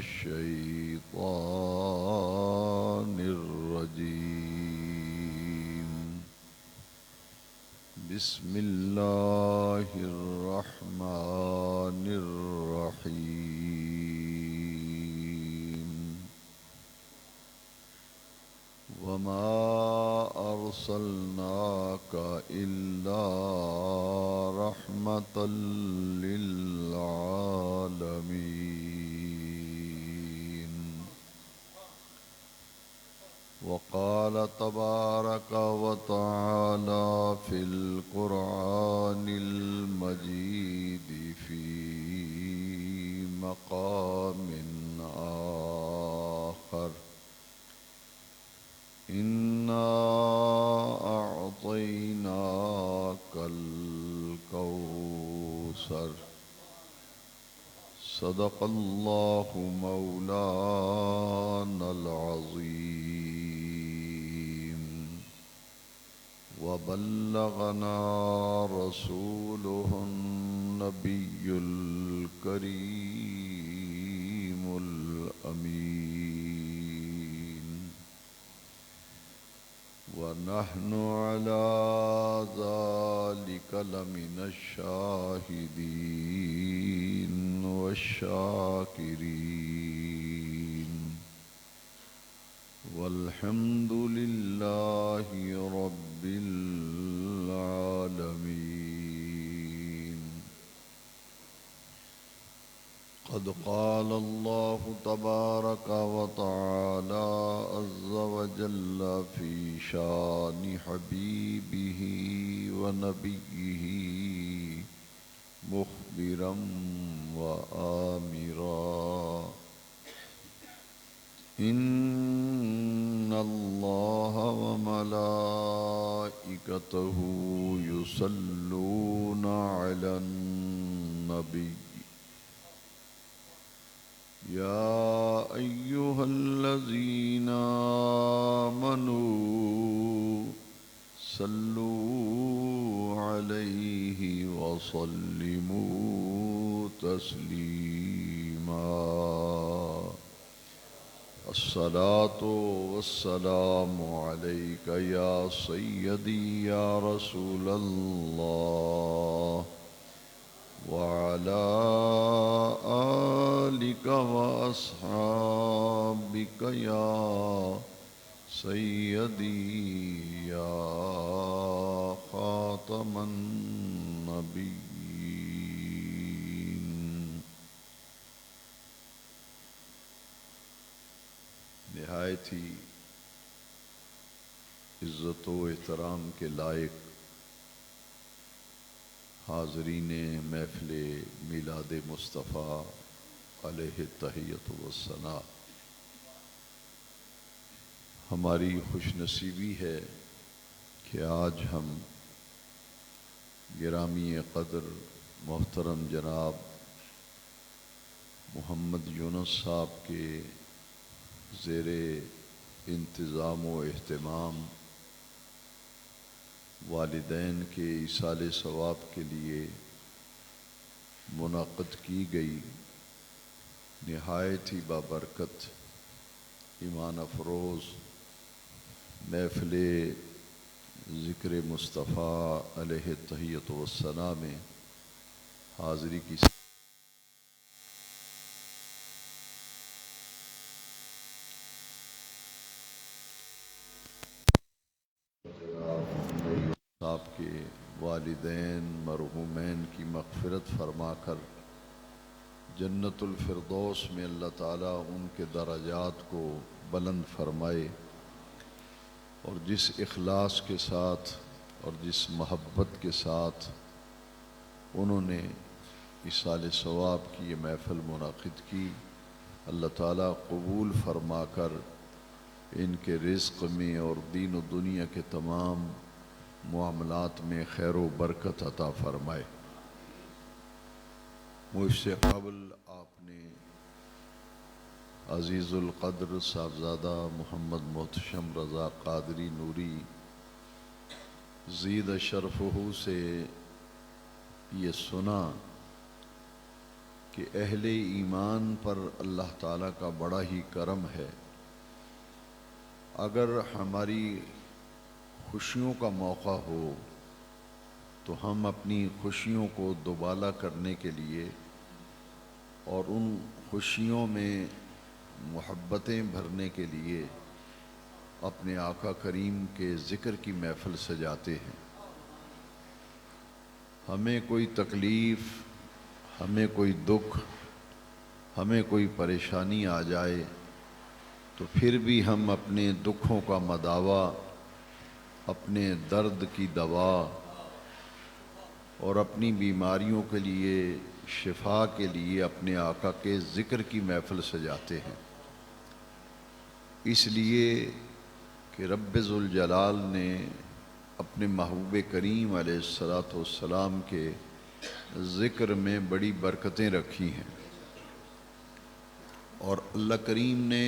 الشيطان الرجيم. بسم الله الرحمن الرحيم. وما أرسلناك إلا رحمة للعالمين. وقال تبارك وتعالى في القرآن المجيد في مقام آخر: إنا أعطيناك الكوثر. صدق الله مولانا العظيم. وبلغنا رسوله النبي الكريم الأمين. ونحن على ذلك لمن الشاهدين والشاكرين. والحمد لله رب العالمين. قد قال الله تبارك وتعالى عز وجل في شان حبيبه ونبيه مخبرا وآمرا: إن الله وملائكته يصلون على النبي يا أيها الذين آمنوا صلوا عليه وسلموا تسليما. الصلاة والسلام عليك يا سيدي يا رسول الله، وعلى آلك وأصحابك يا سيدي يا خاتم النبيين. نہایت ہی عزت و احترام کے لائق حاضرین محفل میلاد مصطفیٰ علیہ التحیۃ والثناء، ہماری خوش نصیبی ہے کہ آج ہم گرامی قدر محترم جناب محمد یونس صاحب کے زیر انتظام و اہتمام والدین کے ایصال ثواب کے لیے منعقد کی گئی نہایت ہی بابرکت ایمان افروز محفل ذکر مصطفیٰ علیہ التحیۃ والثناء میں حاضری کی صاحب کے والدین مرحومین کی مغفرت فرما کر جنت الفردوس میں اللہ تعالیٰ ان کے درجات کو بلند فرمائے، اور جس اخلاص کے ساتھ اور جس محبت کے ساتھ انہوں نے ایصال ثواب کی یہ محفل منعقد کی، اللہ تعالیٰ قبول فرما کر ان کے رزق میں اور دین و دنیا کے تمام معاملات میں خیر و برکت عطا فرمائے۔ مجھ سے قبل آپ نے عزیز القدر صاحبزادہ محمد محتشم رضا قادری نوری زید شرفہ سے یہ سنا کہ اہل ایمان پر اللہ تعالیٰ کا بڑا ہی کرم ہے۔ اگر ہماری خوشیوں کا موقع ہو تو ہم اپنی خوشیوں کو دوبالا کرنے کے لیے اور ان خوشیوں میں محبتیں بھرنے کے لیے اپنے آقا کریم کے ذکر کی محفل سجاتے ہیں۔ ہمیں کوئی تکلیف، ہمیں کوئی دکھ، ہمیں کوئی پریشانی آ جائے تو پھر بھی ہم اپنے دکھوں کا مداوا، اپنے درد کی دوا اور اپنی بیماریوں کے لیے شفا کے لیے اپنے آقا کے ذکر کی محفل سجاتے ہیں، اس لیے کہ رب ذوالجلال نے اپنے محبوب کریم علیہ السلام کے ذکر میں بڑی برکتیں رکھی ہیں، اور اللہ کریم نے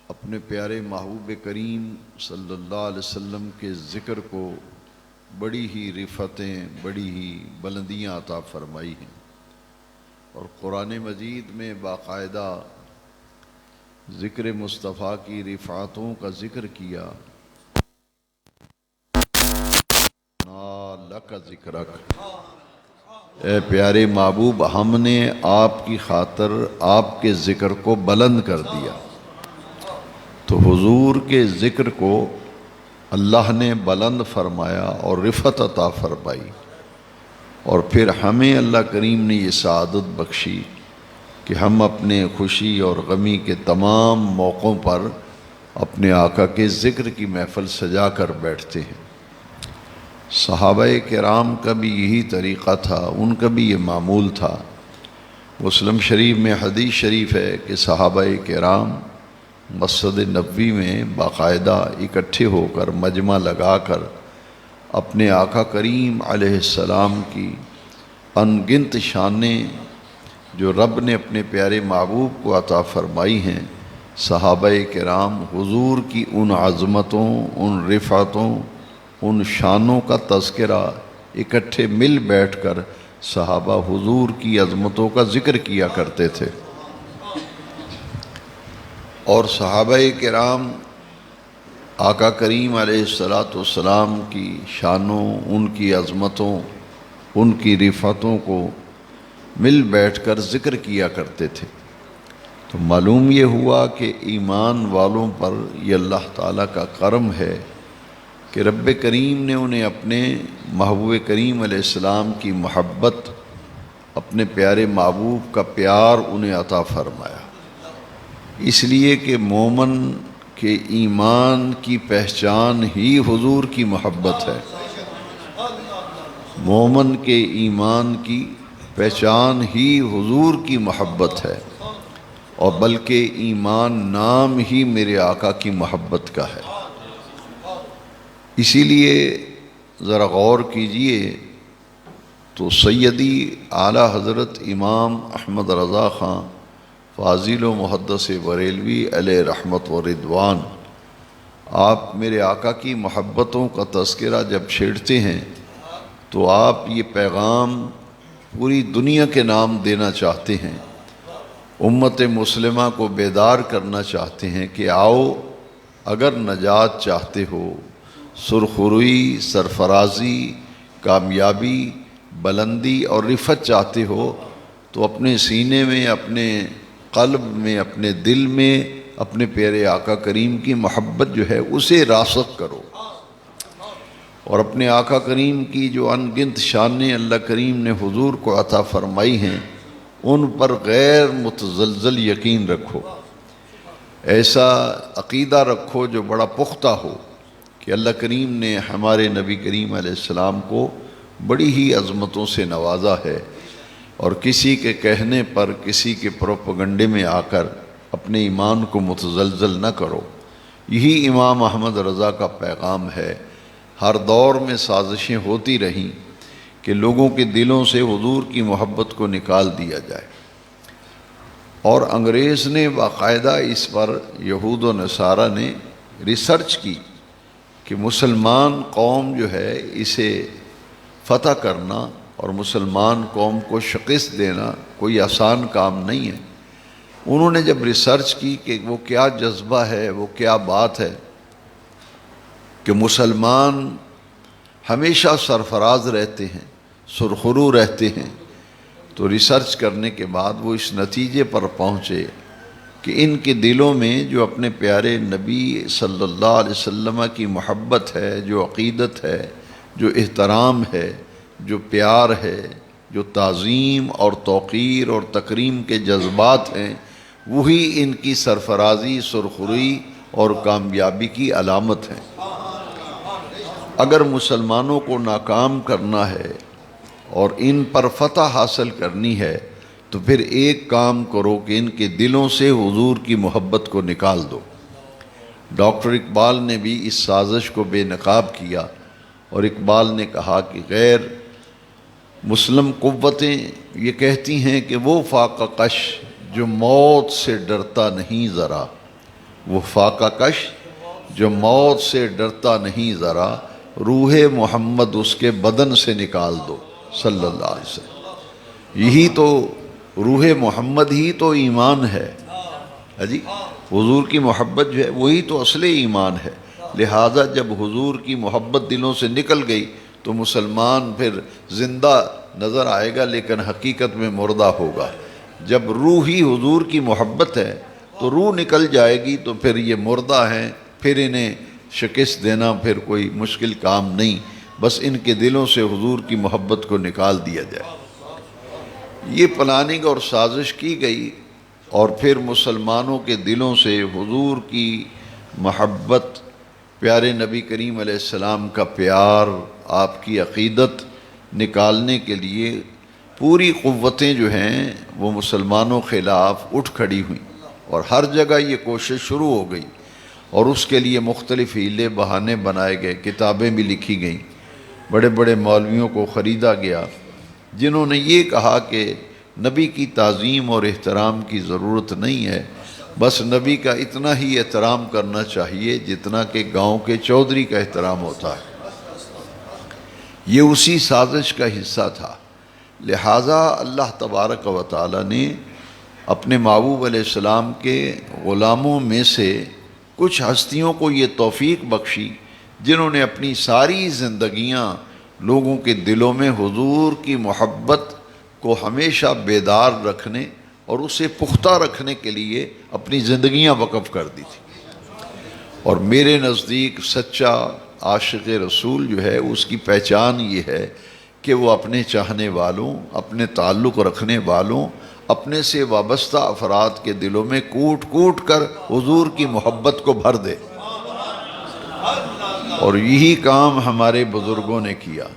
اپنے پیارے محبوب کریم صلی اللہ علیہ وسلم کے ذکر کو بڑی ہی رفعتیں، بڑی ہی بلندیاں عطا فرمائی ہیں، اور قرآن مجید میں باقاعدہ ذکر مصطفیٰ کی رفعتوں کا ذکر کیا۔ لک ذکرک، اے پیارے محبوب، ہم نے آپ کی خاطر آپ کے ذکر کو بلند کر دیا۔ تو حضور کے ذکر کو اللہ نے بلند فرمایا اور رفعت عطا فرمائی، اور پھر ہمیں اللہ کریم نے یہ سعادت بخشی کہ ہم اپنے خوشی اور غمی کے تمام موقعوں پر اپنے آقا کے ذکر کی محفل سجا کر بیٹھتے ہیں۔ صحابہ کرام کا بھی یہی طریقہ تھا، ان کا بھی یہ معمول تھا۔ مسلم شریف میں حدیث شریف ہے کہ صحابہ کرام مسجد نبوی میں باقاعدہ اکٹھے ہو کر مجمع لگا کر اپنے آقا کریم علیہ السلام کی ان گنت شانیں جو رب نے اپنے پیارے محبوب کو عطا فرمائی ہیں، صحابہ کرام حضور کی ان عظمتوں، ان رفعتوں، ان شانوں کا تذکرہ اکٹھے مل بیٹھ کر صحابہ حضور کی عظمتوں کا ذکر کیا کرتے تھے، اور صحابہ کرام آقا کریم علیہ السلام کی شانوں، ان کی عظمتوں، ان کی رفعتوں کو مل بیٹھ کر ذکر کیا کرتے تھے۔ تو معلوم یہ ہوا کہ ایمان والوں پر یہ اللہ تعالیٰ کا کرم ہے کہ رب کریم نے انہیں اپنے محبوب کریم علیہ السلام کی محبت، اپنے پیارے محبوب کا پیار انہیں عطا فرمایا، اس لیے کہ مومن کے ایمان کی پہچان ہی حضور کی محبت ہے۔ مومن کے ایمان کی پہچان ہی حضور کی محبت ہے، اور بلکہ ایمان نام ہی میرے آقا کی محبت کا ہے۔ اسی لیے ذرا غور کیجئے تو سیدی اعلیٰ حضرت امام احمد رضا خان فاضل و محدث بریلوی علیہ رحمت و رضوان، آپ میرے آقا کی محبتوں کا تذکرہ جب چھیڑتے ہیں تو آپ یہ پیغام پوری دنیا کے نام دینا چاہتے ہیں، امت مسلمہ کو بیدار کرنا چاہتے ہیں کہ آؤ، اگر نجات چاہتے ہو، سرخروئی، سرفرازی، کامیابی، بلندی اور رفعت چاہتے ہو تو اپنے سینے میں، اپنے قلب میں، اپنے دل میں اپنے پیارے آقا کریم کی محبت جو ہے اسے راسخ کرو، اور اپنے آقا کریم کی جو ان گنت شانیں اللہ کریم نے حضور کو عطا فرمائی ہیں ان پر غیر متزلزل یقین رکھو، ایسا عقیدہ رکھو جو بڑا پختہ ہو کہ اللہ کریم نے ہمارے نبی کریم علیہ السلام کو بڑی ہی عظمتوں سے نوازا ہے، اور کسی کے کہنے پر، کسی کے پروپیگنڈے میں آ کر اپنے ایمان کو متزلزل نہ کرو۔ یہی امام احمد رضا کا پیغام ہے۔ ہر دور میں سازشیں ہوتی رہیں کہ لوگوں کے دلوں سے حضور کی محبت کو نکال دیا جائے، اور انگریز نے باقاعدہ اس پر، یہود و نصارہ نے ریسرچ کی کہ مسلمان قوم جو ہے اسے فتح کرنا اور مسلمان قوم کو شکست دینا کوئی آسان کام نہیں ہے۔ انہوں نے جب ریسرچ کی کہ وہ کیا جذبہ ہے، وہ کیا بات ہے کہ مسلمان ہمیشہ سرفراز رہتے ہیں، سرخرو رہتے ہیں، تو ریسرچ کرنے کے بعد وہ اس نتیجے پر پہنچے کہ ان کے دلوں میں جو اپنے پیارے نبی صلی اللہ علیہ وسلم کی محبت ہے، جو عقیدت ہے، جو احترام ہے، جو پیار ہے، جو تعظیم اور توقیر اور تکریم کے جذبات ہیں، وہی ان کی سرفرازی، سرخروئی اور کامیابی کی علامت ہیں۔ اگر مسلمانوں کو ناکام کرنا ہے اور ان پر فتح حاصل کرنی ہے تو پھر ایک کام کرو کہ ان کے دلوں سے حضور کی محبت کو نکال دو۔ ڈاکٹر اقبال نے بھی اس سازش کو بے نقاب کیا، اور اقبال نے کہا کہ غیر مسلم قوتیں یہ کہتی ہیں کہ وہ فاقہ کش جو موت سے ڈرتا نہیں ذرا، وہ فاقہ کش جو موت سے ڈرتا نہیں ذرا، روح محمد اس کے بدن سے نکال دو صلی اللہ علیہ وسلم۔ یہی تو روح محمد ہی تو ایمان ہے جی، حضور کی محبت جو ہے وہی تو اصل ایمان ہے۔ لہٰذا جب حضور کی محبت دلوں سے نکل گئی تو مسلمان پھر زندہ نظر آئے گا لیکن حقیقت میں مردہ ہوگا۔ جب روح ہی حضور کی محبت ہے تو روح نکل جائے گی تو پھر یہ مردہ ہیں، پھر انہیں شکست دینا پھر کوئی مشکل کام نہیں، بس ان کے دلوں سے حضور کی محبت کو نکال دیا جائے۔ یہ پلاننگ اور سازش کی گئی، اور پھر مسلمانوں کے دلوں سے حضور کی محبت، پیارے نبی کریم علیہ السلام کا پیار، آپ کی عقیدت نکالنے کے لیے پوری قوتیں جو ہیں وہ مسلمانوں خلاف اٹھ کھڑی ہوئیں، اور ہر جگہ یہ کوشش شروع ہو گئی، اور اس کے لیے مختلف ہیلے بہانے بنائے گئے، کتابیں بھی لکھی گئیں، بڑے بڑے مولویوں کو خریدا گیا جنہوں نے یہ کہا کہ نبی کی تعظیم اور احترام کی ضرورت نہیں ہے، بس نبی کا اتنا ہی احترام کرنا چاہیے جتنا کہ گاؤں کے چودھری کا احترام ہوتا ہے۔ یہ اسی سازش کا حصہ تھا۔ لہٰذا اللہ تبارک و تعالی نے اپنے محبوب علیہ السلام کے غلاموں میں سے کچھ ہستیوں کو یہ توفیق بخشی جنہوں نے اپنی ساری زندگیاں لوگوں کے دلوں میں حضور کی محبت کو ہمیشہ بیدار رکھنے اور اسے پختہ رکھنے کے لیے اپنی زندگیاں وقف کر دی تھی۔ اور میرے نزدیک سچا عاشق رسول جو ہے اس کی پہچان یہ ہے کہ وہ اپنے چاہنے والوں، اپنے تعلق رکھنے والوں، اپنے سے وابستہ افراد کے دلوں میں کوٹ کوٹ کر حضور کی محبت کو بھر دے۔ اور یہی کام ہمارے بزرگوں نے کیا،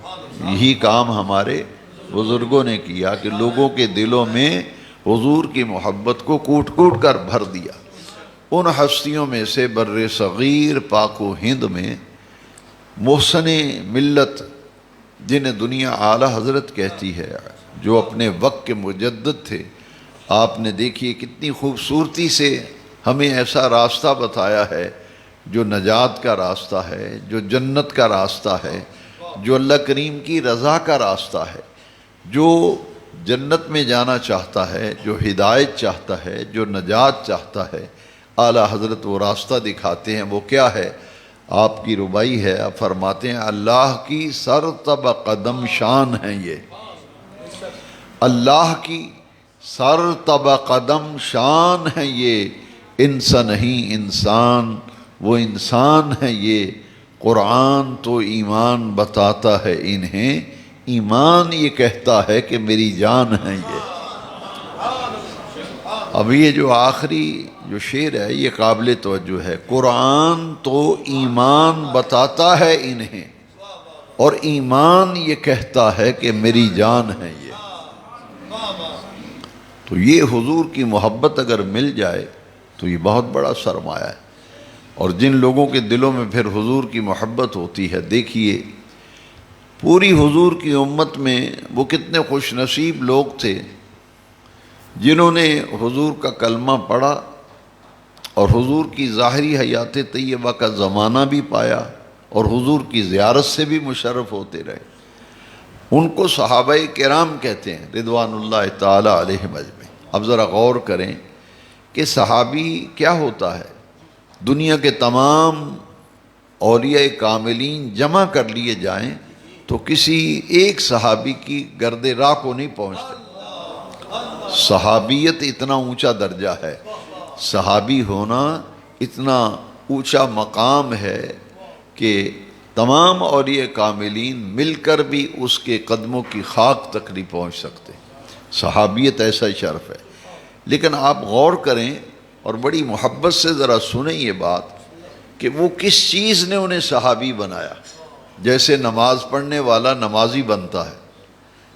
یہی کام ہمارے بزرگوں نے کیا کہ لوگوں کے دلوں میں حضور کی محبت کو کوٹ کوٹ کر بھر دیا۔ ان ہستیوں میں سے بر صغیر پاک و ہند میں محسن ملت، جنہیں دنیا اعلیٰ حضرت کہتی ہے، جو اپنے وقت کے مجدد تھے، آپ نے دیکھیے کتنی خوبصورتی سے ہمیں ایسا راستہ بتایا ہے جو نجات کا راستہ ہے، جو جنت کا راستہ ہے، جو اللہ کریم کی رضا کا راستہ ہے۔ جو جنت میں جانا چاہتا ہے، جو ہدایت چاہتا ہے، جو نجات چاہتا ہے، اعلیٰ حضرت وہ راستہ دکھاتے ہیں۔ وہ کیا ہے؟ آپ کی ربائی ہے، آپ فرماتے ہیں اللہ کی سرتب قدم شان ہے، یہ اللہ کی سرتب قدم شان ہے، یہ انسان نہیں انسان، وہ انسان ہے یہ، قرآن تو ایمان بتاتا ہے انہیں، ایمان یہ کہتا ہے کہ میری جان ہے یہ۔ اب یہ جو آخری جو شعر ہے یہ قابل توجہ ہے، قرآن تو ایمان بتاتا ہے انہیں اور ایمان یہ کہتا ہے کہ میری جان ہے یہ۔ تو یہ حضور کی محبت اگر مل جائے تو یہ بہت بڑا سرمایہ ہے۔ اور جن لوگوں کے دلوں میں پھر حضور کی محبت ہوتی ہے، دیکھیے پوری حضور کی امت میں وہ کتنے خوش نصیب لوگ تھے جنہوں نے حضور کا کلمہ پڑھا اور حضور کی ظاہری حیات طیبہ کا زمانہ بھی پایا اور حضور کی زیارت سے بھی مشرف ہوتے رہے۔ ان کو صحابہ کرام کہتے ہیں رضوان اللہ تعالی علیہم اجمعین۔ اب ذرا غور کریں کہ صحابی کیا ہوتا ہے؟ دنیا کے تمام اولیاء کاملین جمع کر لیے جائیں تو کسی ایک صحابی کی گرد راہ کو نہیں پہنچتے۔ صحابیت اتنا اونچا درجہ ہے، صحابی ہونا اتنا اونچا مقام ہے کہ تمام اولیاء کاملین مل کر بھی اس کے قدموں کی خاک تک نہیں پہنچ سکتے۔ صحابیت ایسا شرف ہے۔ لیکن آپ غور کریں اور بڑی محبت سے ذرا سنیں یہ بات کہ وہ کس چیز نے انہیں صحابی بنایا۔ جیسے نماز پڑھنے والا نمازی بنتا ہے،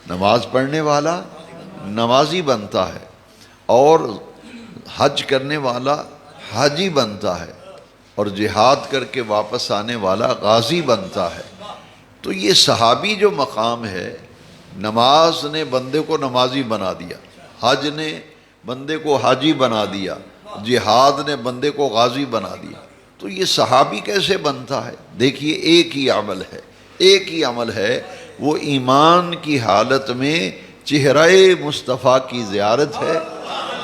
نماز پڑھنے والا نمازی بنتا ہے، اور حج کرنے والا حاجی بنتا ہے، اور جہاد کر کے واپس آنے والا غازی بنتا ہے۔ تو یہ صحابی جو مقام ہے، نماز نے بندے کو نمازی بنا دیا، حج نے بندے کو حاجی بنا دیا، جہاد نے بندے کو غازی بنا دیا۔ تو یہ صحابی کیسے بنتا ہے؟ دیکھیے ایک ہی عمل ہے، ایک ہی عمل ہے، وہ ایمان کی حالت میں چہرہ مصطفیٰ کی زیارت ہے،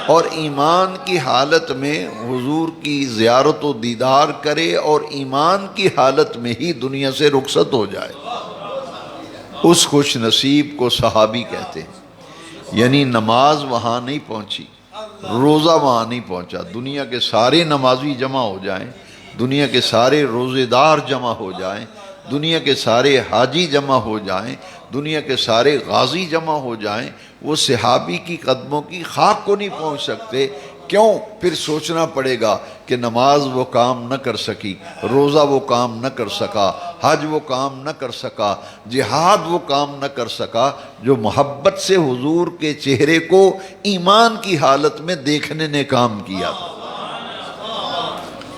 اور ایمان کی حالت میں حضور کی زیارت و دیدار کرے، اور ایمان کی حالت میں ہی دنیا سے رخصت ہو جائے۔ اس خوش نصیب کو صحابی کہتے ہیں۔ یعنی نماز وہاں نہیں پہنچی، روزہ وہاں نہیں پہنچا، دنیا کے سارے نمازی جمع ہو جائیں، دنیا کے سارے روزے دار جمع ہو جائیں، دنیا کے سارے حاجی جمع ہو جائیں، دنیا کے سارے غازی جمع ہو جائیں، وہ صحابی کی قدموں کی خاک کو نہیں پہنچ سکتے۔ کیوں؟ پھر سوچنا پڑے گا کہ نماز وہ کام نہ کر سکی، روزہ وہ کام نہ کر سکا، حج وہ کام نہ کر سکا، جہاد وہ کام نہ کر سکا، جو محبت سے حضور کے چہرے کو ایمان کی حالت میں دیکھنے نے کام کیا تھا۔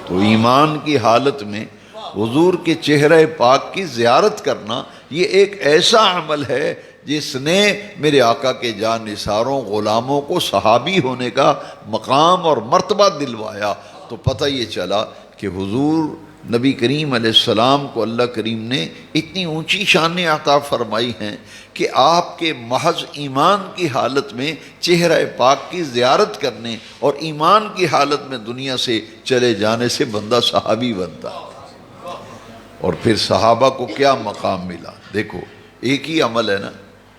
تو ایمان کی حالت میں حضور کے چہرہ پاک کی زیارت کرنا یہ ایک ایسا عمل ہے جس نے میرے آقا کے جان نثاروں غلاموں کو صحابی ہونے کا مقام اور مرتبہ دلوایا۔ تو پتہ یہ چلا کہ حضور نبی کریم علیہ السلام کو اللہ کریم نے اتنی اونچی شانیں عطا فرمائی ہیں کہ آپ کے محض ایمان کی حالت میں چہرہ پاک کی زیارت کرنے اور ایمان کی حالت میں دنیا سے چلے جانے سے بندہ صحابی بنتا ہے۔ اور پھر صحابہ کو کیا مقام ملا؟ دیکھو ایک ہی عمل ہے نا،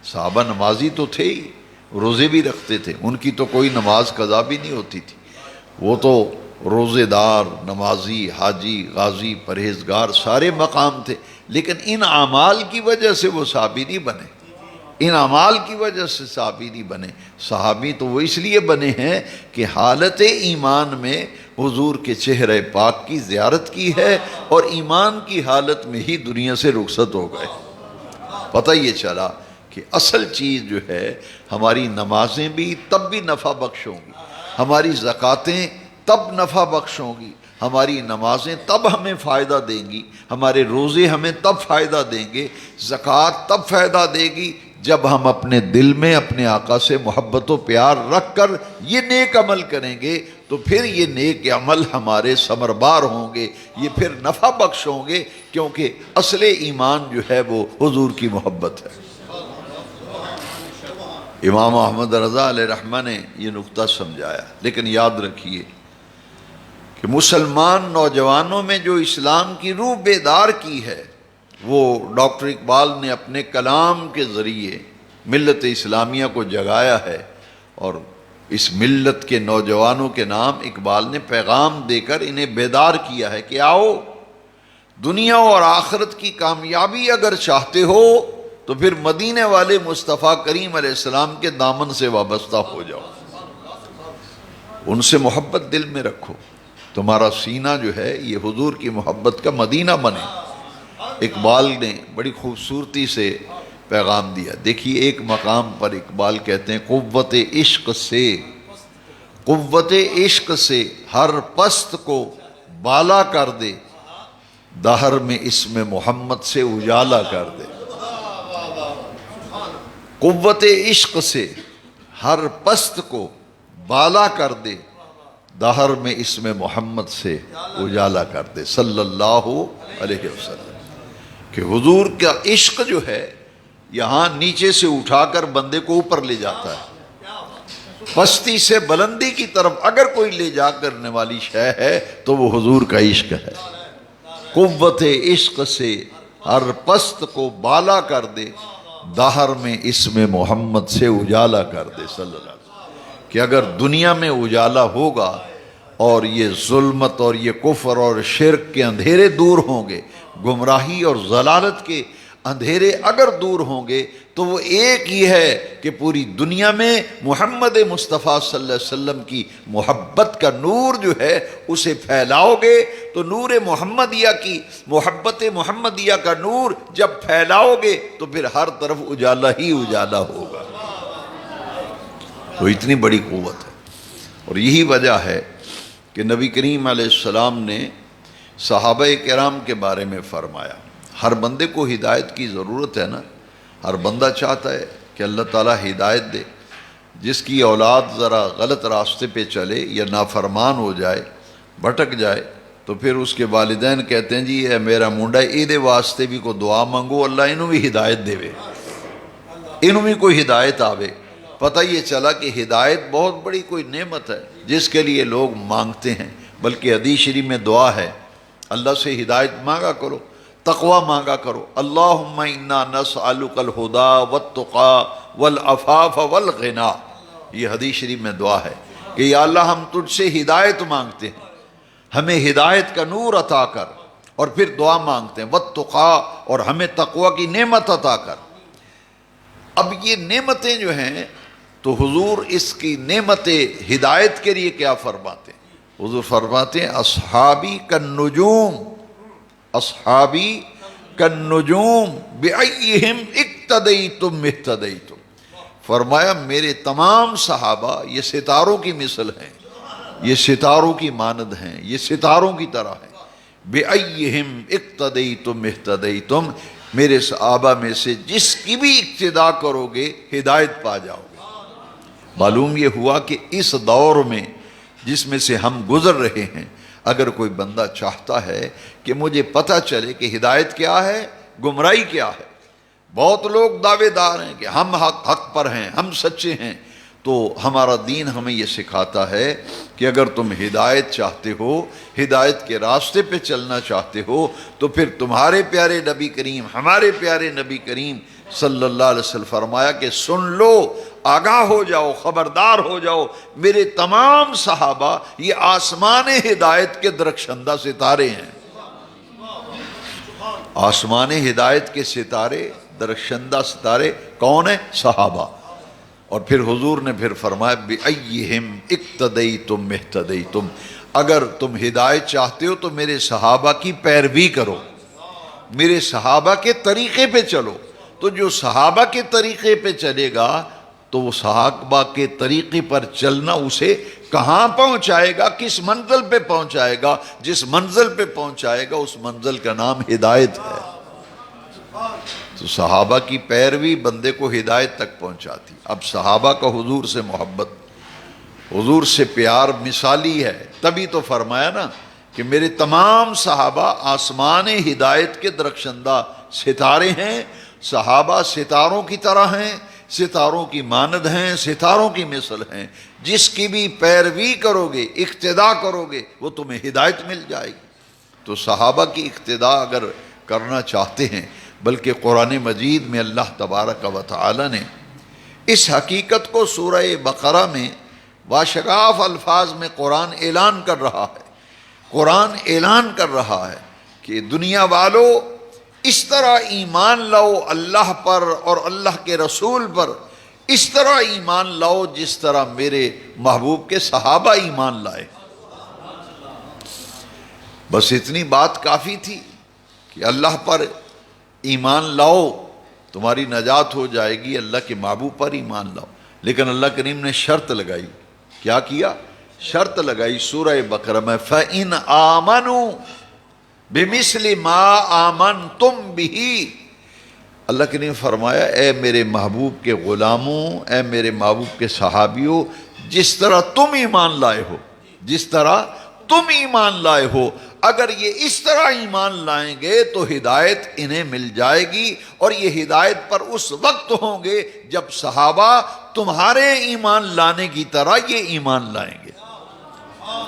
صحابہ نمازی تو تھے ہی، روزے بھی رکھتے تھے، ان کی تو کوئی نماز قضا بھی نہیں ہوتی تھی، وہ تو روزے دار، نمازی، حاجی، غازی، پرہیزگار سارے مقام تھے، لیکن ان اعمال کی وجہ سے وہ صحابی نہیں بنے، ان اعمال کی وجہ سے صحابی نہیں بنے۔ صحابی تو وہ اس لیے بنے ہیں کہ حالت ایمان میں حضور کے چہرہ پاک کی زیارت کی ہے، اور ایمان کی حالت میں ہی دنیا سے رخصت ہو گئے۔ پتہ یہ چلا کہ اصل چیز جو ہے، ہماری نمازیں بھی تب بھی نفع بخش ہوں گی، ہماری زکوٰتیں تب نفع بخش ہوں گی، ہماری نمازیں تب ہمیں فائدہ دیں گی، ہمارے روزے ہمیں تب فائدہ دیں گے، زکوٰۃ تب فائدہ دے گی جب ہم اپنے دل میں اپنے آقا سے محبت و پیار رکھ کر یہ نیک عمل کریں گے، تو پھر یہ نیک عمل ہمارے ثمربار ہوں گے، یہ پھر نفع بخش ہوں گے، کیونکہ اصل ایمان جو ہے وہ حضور کی محبت ہے۔ امام احمد رضا علیہ رحمہ نے یہ نقطہ سمجھایا۔ لیکن یاد رکھیے کہ مسلمان نوجوانوں میں جو اسلام کی روح بیدار کی ہے، وہ ڈاکٹر اقبال نے اپنے کلام کے ذریعے ملت اسلامیہ کو جگایا ہے، اور اس ملت کے نوجوانوں کے نام اقبال نے پیغام دے کر انہیں بیدار کیا ہے کہ آؤ، دنیا اور آخرت کی کامیابی اگر چاہتے ہو تو پھر مدینے والے مصطفیٰ کریم علیہ السلام کے دامن سے وابستہ ہو جاؤ، ان سے محبت دل میں رکھو، تمہارا سینہ جو ہے یہ حضور کی محبت کا مدینہ بنے۔ اقبال نے بڑی خوبصورتی سے پیغام دیا۔ دیکھیے ایک مقام پر اقبال کہتے ہیں قوت عشق سے ہر پست کو بالا کر دے، دہر میں اسم محمد سے اجالا کر دے۔ قوت عشق سے ہر پست کو بالا کر دے، دہر میں اسم محمد سے اجالا کر دے، صلی اللہ علیہ وسلم۔ کہ حضور کا عشق جو ہے یہاں نیچے سے اٹھا کر بندے کو اوپر لے جاتا ہے، پستی سے بلندی کی طرف اگر کوئی لے جا کرنے والی شے ہے تو وہ حضور کا عشق ہے۔ قوت عشق سے ہر پست کو بالا کر دے، دہر میں اسم محمد سے اجالا کر دے صلی اللہ علیہ وسلم۔ کہ اگر دنیا میں اجالا ہوگا اور یہ ظلمت اور یہ کفر اور شرک کے اندھیرے دور ہوں گے، گمراہی اور ضلالت کے اندھیرے اگر دور ہوں گے، تو وہ ایک ہی ہے کہ پوری دنیا میں محمد مصطفیٰ صلی اللہ علیہ وسلم کی محبت کا نور جو ہے اسے پھیلاؤ گے، تو نور محمدیہ کی محبت محمدیہ کا نور جب پھیلاؤ گے تو پھر ہر طرف اجالا ہی اجالا ہوگا۔ تو اتنی بڑی قوت ہے، اور یہی وجہ ہے کہ نبی کریم علیہ السلام نے صحابہ کرام کے بارے میں فرمایا، ہر بندے کو ہدایت کی ضرورت ہے نا، ہر بندہ چاہتا ہے کہ اللہ تعالیٰ ہدایت دے۔ جس کی اولاد ذرا غلط راستے پہ چلے یا نافرمان ہو جائے، بھٹک جائے، تو پھر اس کے والدین کہتے ہیں جی اے میرا منڈا ایدے واسطے بھی کو دعا مانگو، اللہ انہوں بھی ہدایت دے وے، انہوں بھی کوئی ہدایت آوے۔ پتہ یہ چلا کہ ہدایت بہت بڑی کوئی نعمت ہے جس کے لیے لوگ مانگتے ہیں، بلکہ حدیث شریف میں دعا ہے، اللہ سے ہدایت مانگا کرو، تقوی مانگا کرو، اللہم انا نسألک الہدی والتقی والعفاف والغنی۔ یہ حدیث شریف میں دعا ہے کہ یا اللہ ہم تجھ سے ہدایت مانگتے ہیں، ہمیں ہدایت کا نور عطا کر، اور پھر دعا مانگتے ہیں والتقی، اور ہمیں تقوی کی نعمت عطا کر۔ اب یہ نعمتیں جو ہیں تو حضور اس کی نعمت ہدایت کے لیے کیا فرماتے ہیں؟ حضور فرماتے ہیں اصحابی کالنجوم، اصحابی کالنجوم بأیہم اقتدیتم اہتدیتم۔ فرمایا میرے تمام صحابہ یہ ستاروں کی مثل ہیں، یہ ستاروں کی مانند ہیں، یہ ستاروں کی طرح ہیں۔ بأیہم اقتدیتم اہتدیتم، میرے صحابہ میں سے جس کی بھی اقتداء کرو گے ہدایت پا جاؤ گے۔ معلوم یہ ہوا کہ اس دور میں جس میں سے ہم گزر رہے ہیں، اگر کوئی بندہ چاہتا ہے کہ مجھے پتہ چلے کہ ہدایت کیا ہے، گمراہی کیا ہے، بہت لوگ دعوے دار ہیں کہ ہم حق پر ہیں، ہم سچے ہیں، تو ہمارا دین ہمیں یہ سکھاتا ہے کہ اگر تم ہدایت چاہتے ہو، ہدایت کے راستے پہ چلنا چاہتے ہو، تو پھر تمہارے پیارے نبی کریم، ہمارے پیارے نبی کریم صلی اللہ علیہ وسلم فرمایا کہ سن لو، آگاہ ہو جاؤ، خبردار ہو جاؤ، میرے تمام صحابہ یہ آسمان ہدایت کے درخشندہ ستارے ہیں۔ آسمان ہدایت کے ستارے، درخشندہ ستارے کون ہیں؟ صحابہ۔ اور پھر حضور نے پھر فرمایا بِأَيِّهِمْ اِقْتَدَيْتُمْ اِحْتَدَيْتُمْ، اگر تم ہدایت چاہتے ہو تو میرے صحابہ کی پیروی کرو، میرے صحابہ کے طریقے پہ چلو۔ تو جو صحابہ کے طریقے پہ چلے گا تو وہ صحابہ کے طریقے پر چلنا اسے کہاں پہنچائے گا، کس منزل پہ پہنچائے گا؟ جس منزل پہ پہنچائے گا اس منزل کا نام ہدایت ہے۔ تو صحابہ کی پیروی بندے کو ہدایت تک پہنچاتی۔ اب صحابہ کا حضور سے محبت، حضور سے پیار مثالی ہے، تبھی تو فرمایا نا کہ میرے تمام صحابہ آسمان ہدایت کے درخشندہ ستارے ہیں۔ صحابہ ستاروں کی طرح ہیں، ستاروں کی مانند ہیں، ستاروں کی مثل ہیں، جس کی بھی پیروی کرو گے، اقتداء کرو گے، وہ تمہیں ہدایت مل جائے گی۔ تو صحابہ کی اقتداء اگر کرنا چاہتے ہیں، بلکہ قرآن مجید میں اللہ تبارک و تعالی نے اس حقیقت کو سورہ بقرہ میں باشگاف الفاظ میں قرآن اعلان کر رہا ہے، قرآن اعلان کر رہا ہے کہ دنیا والو اس طرح ایمان لاؤ اللہ پر اور اللہ کے رسول پر، اس طرح ایمان لاؤ جس طرح میرے محبوب کے صحابہ ایمان لائے۔ بس اتنی بات کافی تھی کہ اللہ پر ایمان لاؤ، تمہاری نجات ہو جائے گی، اللہ کے محبوب پر ایمان لاؤ۔ لیکن اللہ کریم نے شرط لگائی، کیا کیا؟ شرط لگائی سورہ بقرہ میں فَإِنْ آمَنُوا بِمِثْلِ مَا آمَنْتُمْ بِهِ۔ اللہ کریم نے فرمایا اے میرے محبوب کے غلاموں، اے میرے محبوب کے صحابیوں، جس طرح تم ایمان لائے ہو، جس طرح تم ایمان لائے ہو، اگر یہ اس طرح ایمان لائیں گے تو ہدایت انہیں مل جائے گی، اور یہ ہدایت پر اس وقت ہوں گے جب صحابہ تمہارے ایمان لانے کی طرح یہ ایمان لائیں گے۔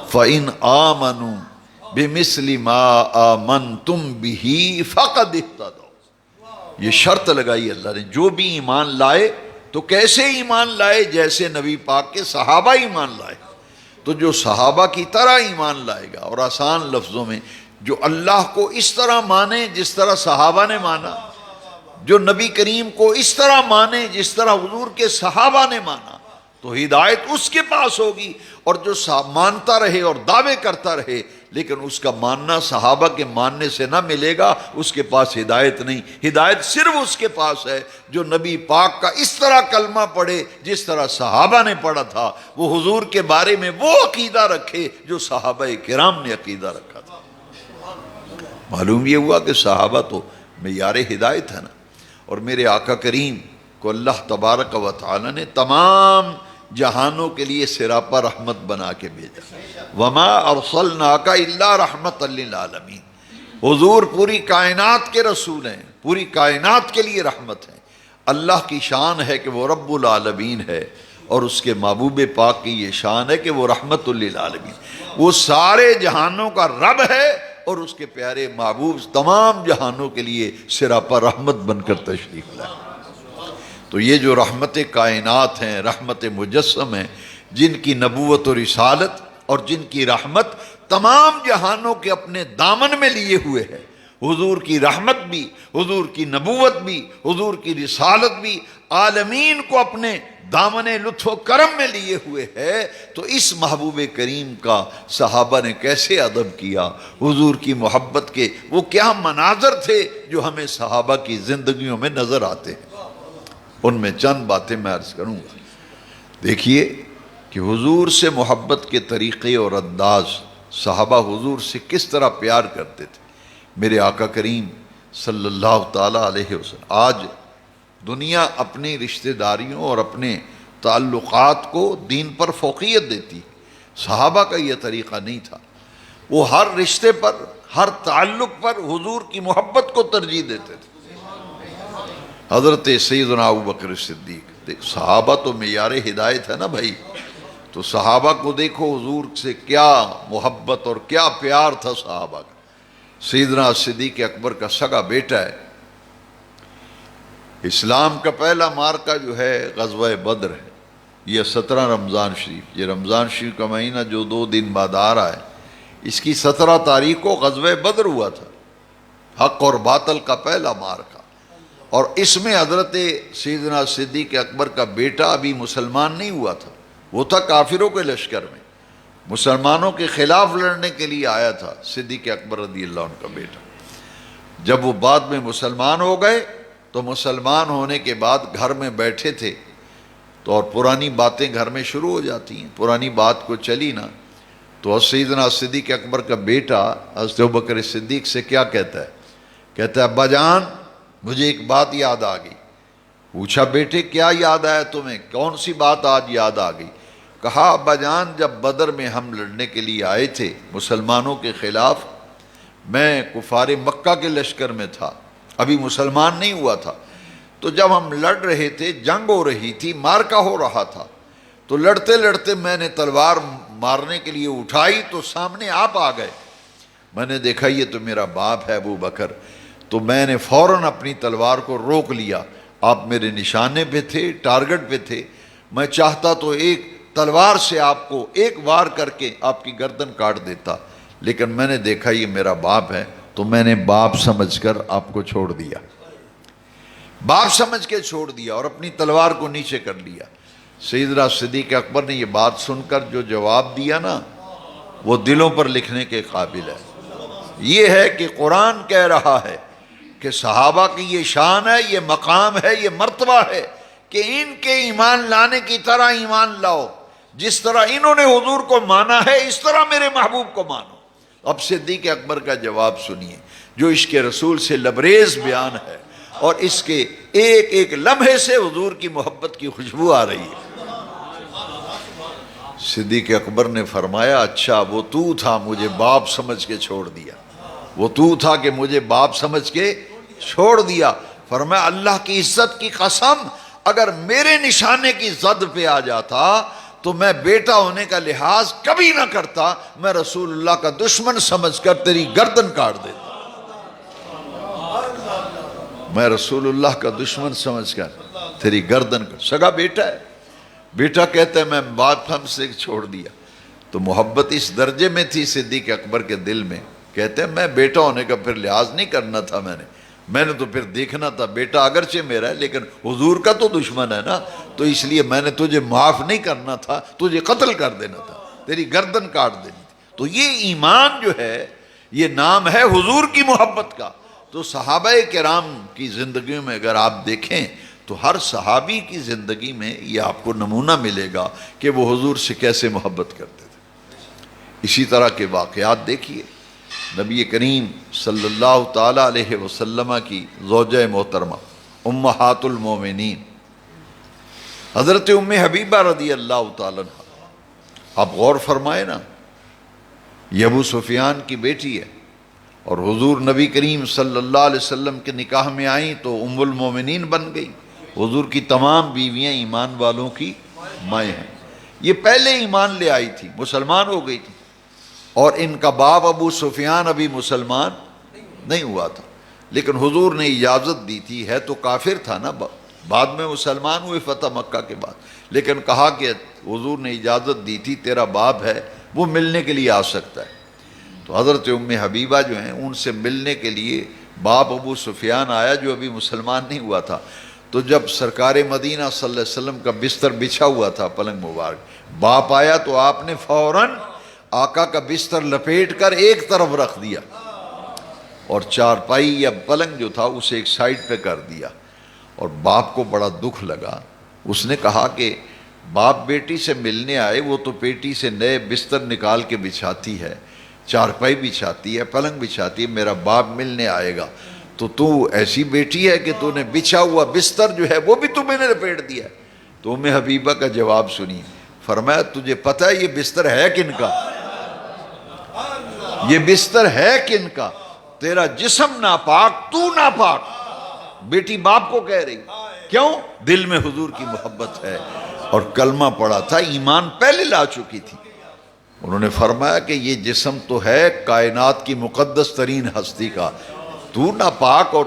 فَإِنْ آمَنُوا بِمِثْلِ مَا آمَنْتُمْ بِهِ فَقَدِ اهْتَدَوْا۔ یہ شرط لگائی اللہ نے، جو بھی ایمان لائے تو کیسے ایمان لائے؟ جیسے نبی پاک کے صحابہ ایمان لائے۔ تو جو صحابہ کی طرح ایمان لائے گا، اور آسان لفظوں میں جو اللہ کو اس طرح مانے جس طرح صحابہ نے مانا، جو نبی کریم کو اس طرح مانے جس طرح حضور کے صحابہ نے مانا، تو ہدایت اس کے پاس ہوگی۔ اور جو مانتا رہے اور دعوے کرتا رہے لیکن اس کا ماننا صحابہ کے ماننے سے نہ ملے گا، اس کے پاس ہدایت نہیں۔ ہدایت صرف اس کے پاس ہے جو نبی پاک کا اس طرح کلمہ پڑھے جس طرح صحابہ نے پڑھا تھا، وہ حضور کے بارے میں وہ عقیدہ رکھے جو صحابہ کرام نے عقیدہ رکھا تھا۔ معلوم یہ ہوا کہ صحابہ تو معیار ہدایت ہے نا، اور میرے آقا کریم کو اللہ تبارک و تعالی نے تمام جہانوں کے لیے سراپا رحمت بنا کے بھیجا۔ وما ارسلناک الا رحمت للعالمین، حضور پوری کائنات کے رسول ہیں، پوری کائنات کے لیے رحمت ہیں۔ اللہ کی شان ہے کہ وہ رب العالمین ہے، اور اس کے محبوب پاک کی یہ شان ہے کہ وہ رحمت للعالمین، وہ سارے جہانوں کا رب ہے، اور اس کے پیارے محبوب تمام جہانوں کے لیے سراپا رحمت بن کر تشریف لائے۔ تو یہ جو رحمت کائنات ہیں، رحمت مجسم ہیں، جن کی نبوت و رسالت اور جن کی رحمت تمام جہانوں کے اپنے دامن میں لیے ہوئے ہے، حضور کی رحمت بھی، حضور کی نبوت بھی، حضور کی رسالت بھی عالمین کو اپنے دامن لطف و کرم میں لیے ہوئے ہے، تو اس محبوب کریم کا صحابہ نے کیسے ادب کیا، حضور کی محبت کے وہ کیا مناظر تھے جو ہمیں صحابہ کی زندگیوں میں نظر آتے ہیں۔ ان میں چند باتیں میں عرض کروں گا۔ دیکھیے کہ حضور سے محبت کے طریقے اور انداز، صحابہ حضور سے کس طرح پیار کرتے تھے۔ میرے آقا کریم صلی اللہ تعالیٰ علیہ وسلم، آج دنیا اپنی رشتہ داریوں اور اپنے تعلقات کو دین پر فوقیت دیتی، صحابہ کا یہ طریقہ نہیں تھا۔ وہ ہر رشتے پر، ہر تعلق پر حضور کی محبت کو ترجیح دیتے تھے۔ حضرت سیدنا ابوبکر صدیق، صحابہ تو معیار ہدایت ہے نا بھائی، تو صحابہ کو دیکھو حضور سے کیا محبت اور کیا پیار تھا صحابہ کا۔ سیدنا صدیق اکبر کا سگا بیٹا ہے، اسلام کا پہلا مارکہ جو ہے غزوہ بدر ہے، یہ 17 رمضان شریف، یہ رمضان شریف کا مہینہ جو 2 دن بعد آ رہا ہے، اس کی 17 تاریخ کو غزوہ بدر ہوا تھا، حق اور باطل کا پہلا مارکہ۔ اور اس میں حضرت سیدنا صدیق اکبر کا بیٹا ابھی مسلمان نہیں ہوا تھا، وہ تھا کافروں کے لشکر میں، مسلمانوں کے خلاف لڑنے کے لیے آیا تھا صدیق اکبر رضی اللہ عنہ کا بیٹا۔ جب وہ بعد میں مسلمان ہو گئے تو مسلمان ہونے کے بعد گھر میں بیٹھے تھے تو اور پرانی باتیں گھر میں شروع ہو جاتی ہیں، پرانی بات کو چلی نا، تو سیدنا صدیق اکبر کا بیٹا حضرت ابوبکر صدیق سے کیا کہتا ہے؟ کہتا ہے ابا جان مجھے ایک بات یاد آ گئی۔ پوچھا بیٹے کیا یاد آیا تمہیں، کون سی بات آج یاد آ گئی؟ کہا ابا جان جب بدر میں ہم لڑنے کے لیے آئے تھے مسلمانوں کے خلاف، میں کفار مکہ کے لشکر میں تھا، ابھی مسلمان نہیں ہوا تھا، تو جب ہم لڑ رہے تھے، جنگ ہو رہی تھی، مارکا ہو رہا تھا، تو لڑتے لڑتے میں نے تلوار مارنے کے لیے اٹھائی تو سامنے آپ آ گئے، میں نے دیکھا یہ تو میرا باپ ہے ابو بکر، تو میں نے فوراً اپنی تلوار کو روک لیا، آپ میرے نشانے پہ تھے، ٹارگٹ پہ تھے، میں چاہتا تو ایک تلوار سے آپ کو ایک وار کر کے آپ کی گردن کاٹ دیتا، لیکن میں نے دیکھا یہ میرا باپ ہے تو میں نے باپ سمجھ کر آپ کو چھوڑ دیا، باپ سمجھ کے چھوڑ دیا اور اپنی تلوار کو نیچے کر لیا۔ سیدنا صدیق اکبر نے یہ بات سن کر جو جواب دیا نا، وہ دلوں پر لکھنے کے قابل ہے۔ یہ ہے کہ قرآن کہہ رہا ہے کہ صحابہ کی یہ شان ہے، یہ مقام ہے، یہ مرتبہ ہے کہ ان کے ایمان لانے کی طرح ایمان لاؤ، جس طرح انہوں نے حضور کو مانا ہے اس طرح میرے محبوب کو مانو۔ اب صدیق اکبر کا جواب سنیے جو عشق رسول سے لبریز بیان ہے، اور اس کے ایک ایک لمحے سے حضور کی محبت کی خوشبو آ رہی ہے۔ صدیق اکبر نے فرمایا اچھا وہ تو تھا مجھے باپ سمجھ کے چھوڑ دیا، وہ تو تھا کہ مجھے باپ سمجھ کے چھوڑ دیا۔ فرمایا اللہ کی عزت کی قسم اگر میرے نشانے کی زد پہ آ جاتا تو میں بیٹا ہونے کا لحاظ کبھی نہ کرتا، میں رسول اللہ کا دشمن سمجھ کر تیری گردن کاٹ دیتا، میں رسول اللہ کا دشمن سمجھ کر تیری گردن کاٹ۔ سگا بیٹا ہے، بیٹا کہتا ہے میں باپ ہم سے چھوڑ دیا، تو محبت اس درجے میں تھی صدیق اکبر کے دل میں، کہتے ہیں میں بیٹا ہونے کا پھر لحاظ نہیں کرنا تھا، میں نے تو پھر دیکھنا تھا بیٹا اگرچہ میرا ہے لیکن حضور کا تو دشمن ہے نا، تو اس لیے میں نے تجھے معاف نہیں کرنا تھا، تجھے قتل کر دینا تھا، تیری گردن کاٹ دینی تھی۔ تو یہ ایمان جو ہے یہ نام ہے حضور کی محبت کا۔ تو صحابہ کرام کی زندگیوں میں اگر آپ دیکھیں تو ہر صحابی کی زندگی میں یہ آپ کو نمونہ ملے گا کہ وہ حضور سے کیسے محبت کرتے تھے۔ اسی طرح کے واقعات دیکھیے، نبی کریم صلی اللہ تعالیٰ علیہ وسلم کی زوجہ محترمہ امہات المومنین حضرت ام حبیبہ رضی اللہ تعالیٰ عنہ، آپ غور فرمائے نا، یہ ابو سفیان کی بیٹی ہے اور حضور نبی کریم صلی اللہ علیہ وسلم کے نکاح میں آئیں تو ام المومنین بن گئی۔ حضور کی تمام بیویاں ایمان والوں کی مائیں ہیں۔ یہ پہلے ایمان لے آئی تھی، مسلمان ہو گئی تھی، اور ان کا باپ ابو سفیان ابھی مسلمان نہیں ہوا تھا، لیکن حضور نے اجازت دی تھی، ہے تو کافر تھا نا، بعد میں مسلمان ہوئے فتح مکہ کے بعد، لیکن کہا کہ حضور نے اجازت دی تھی تیرا باپ ہے وہ ملنے کے لیے آ سکتا ہے۔ تو حضرت ام حبیبہ جو ہیں ان سے ملنے کے لیے باپ ابو سفیان آیا جو ابھی مسلمان نہیں ہوا تھا۔ تو جب سرکار مدینہ صلی اللہ علیہ وسلم کا بستر بچھا ہوا تھا پلنگ مبارک، باپ آیا تو آپ نے فوراً آقا کا بستر لپیٹ کر ایک طرف رکھ دیا اور چارپائی یا پلنگ جو تھا اسے ایک سائیڈ پہ کر دیا، اور باپ کو بڑا دکھ لگا۔ اس نے کہا کہ باپ بیٹی سے ملنے آئے، وہ تو پیٹی سے نئے بستر نکال کے بچھاتی ہے، چارپائی بچھاتی ہے، پلنگ بچھاتی ہے، میرا باپ ملنے آئے گا تو ایسی بیٹی ہے کہ تو نے بچھا ہوا بستر جو ہے وہ بھی تو میں نے لپیٹ دیا۔ تو ام حبیبہ کا جواب سنی، فرمایا تجھے پتہ ہے یہ بستر ہے کن کا؟ یہ بستر ہے کن کا؟ تیرا جسم ناپاک، تو ناپاک۔ بیٹی باپ کو کہہ رہی، کیوں؟ دل میں حضور کی محبت ہے اور کلمہ پڑا تھا، ایمان پہلے لا چکی تھی۔ انہوں نے فرمایا کہ یہ جسم تو ہے کائنات کی مقدس ترین ہستی کا، تو ناپاک، اور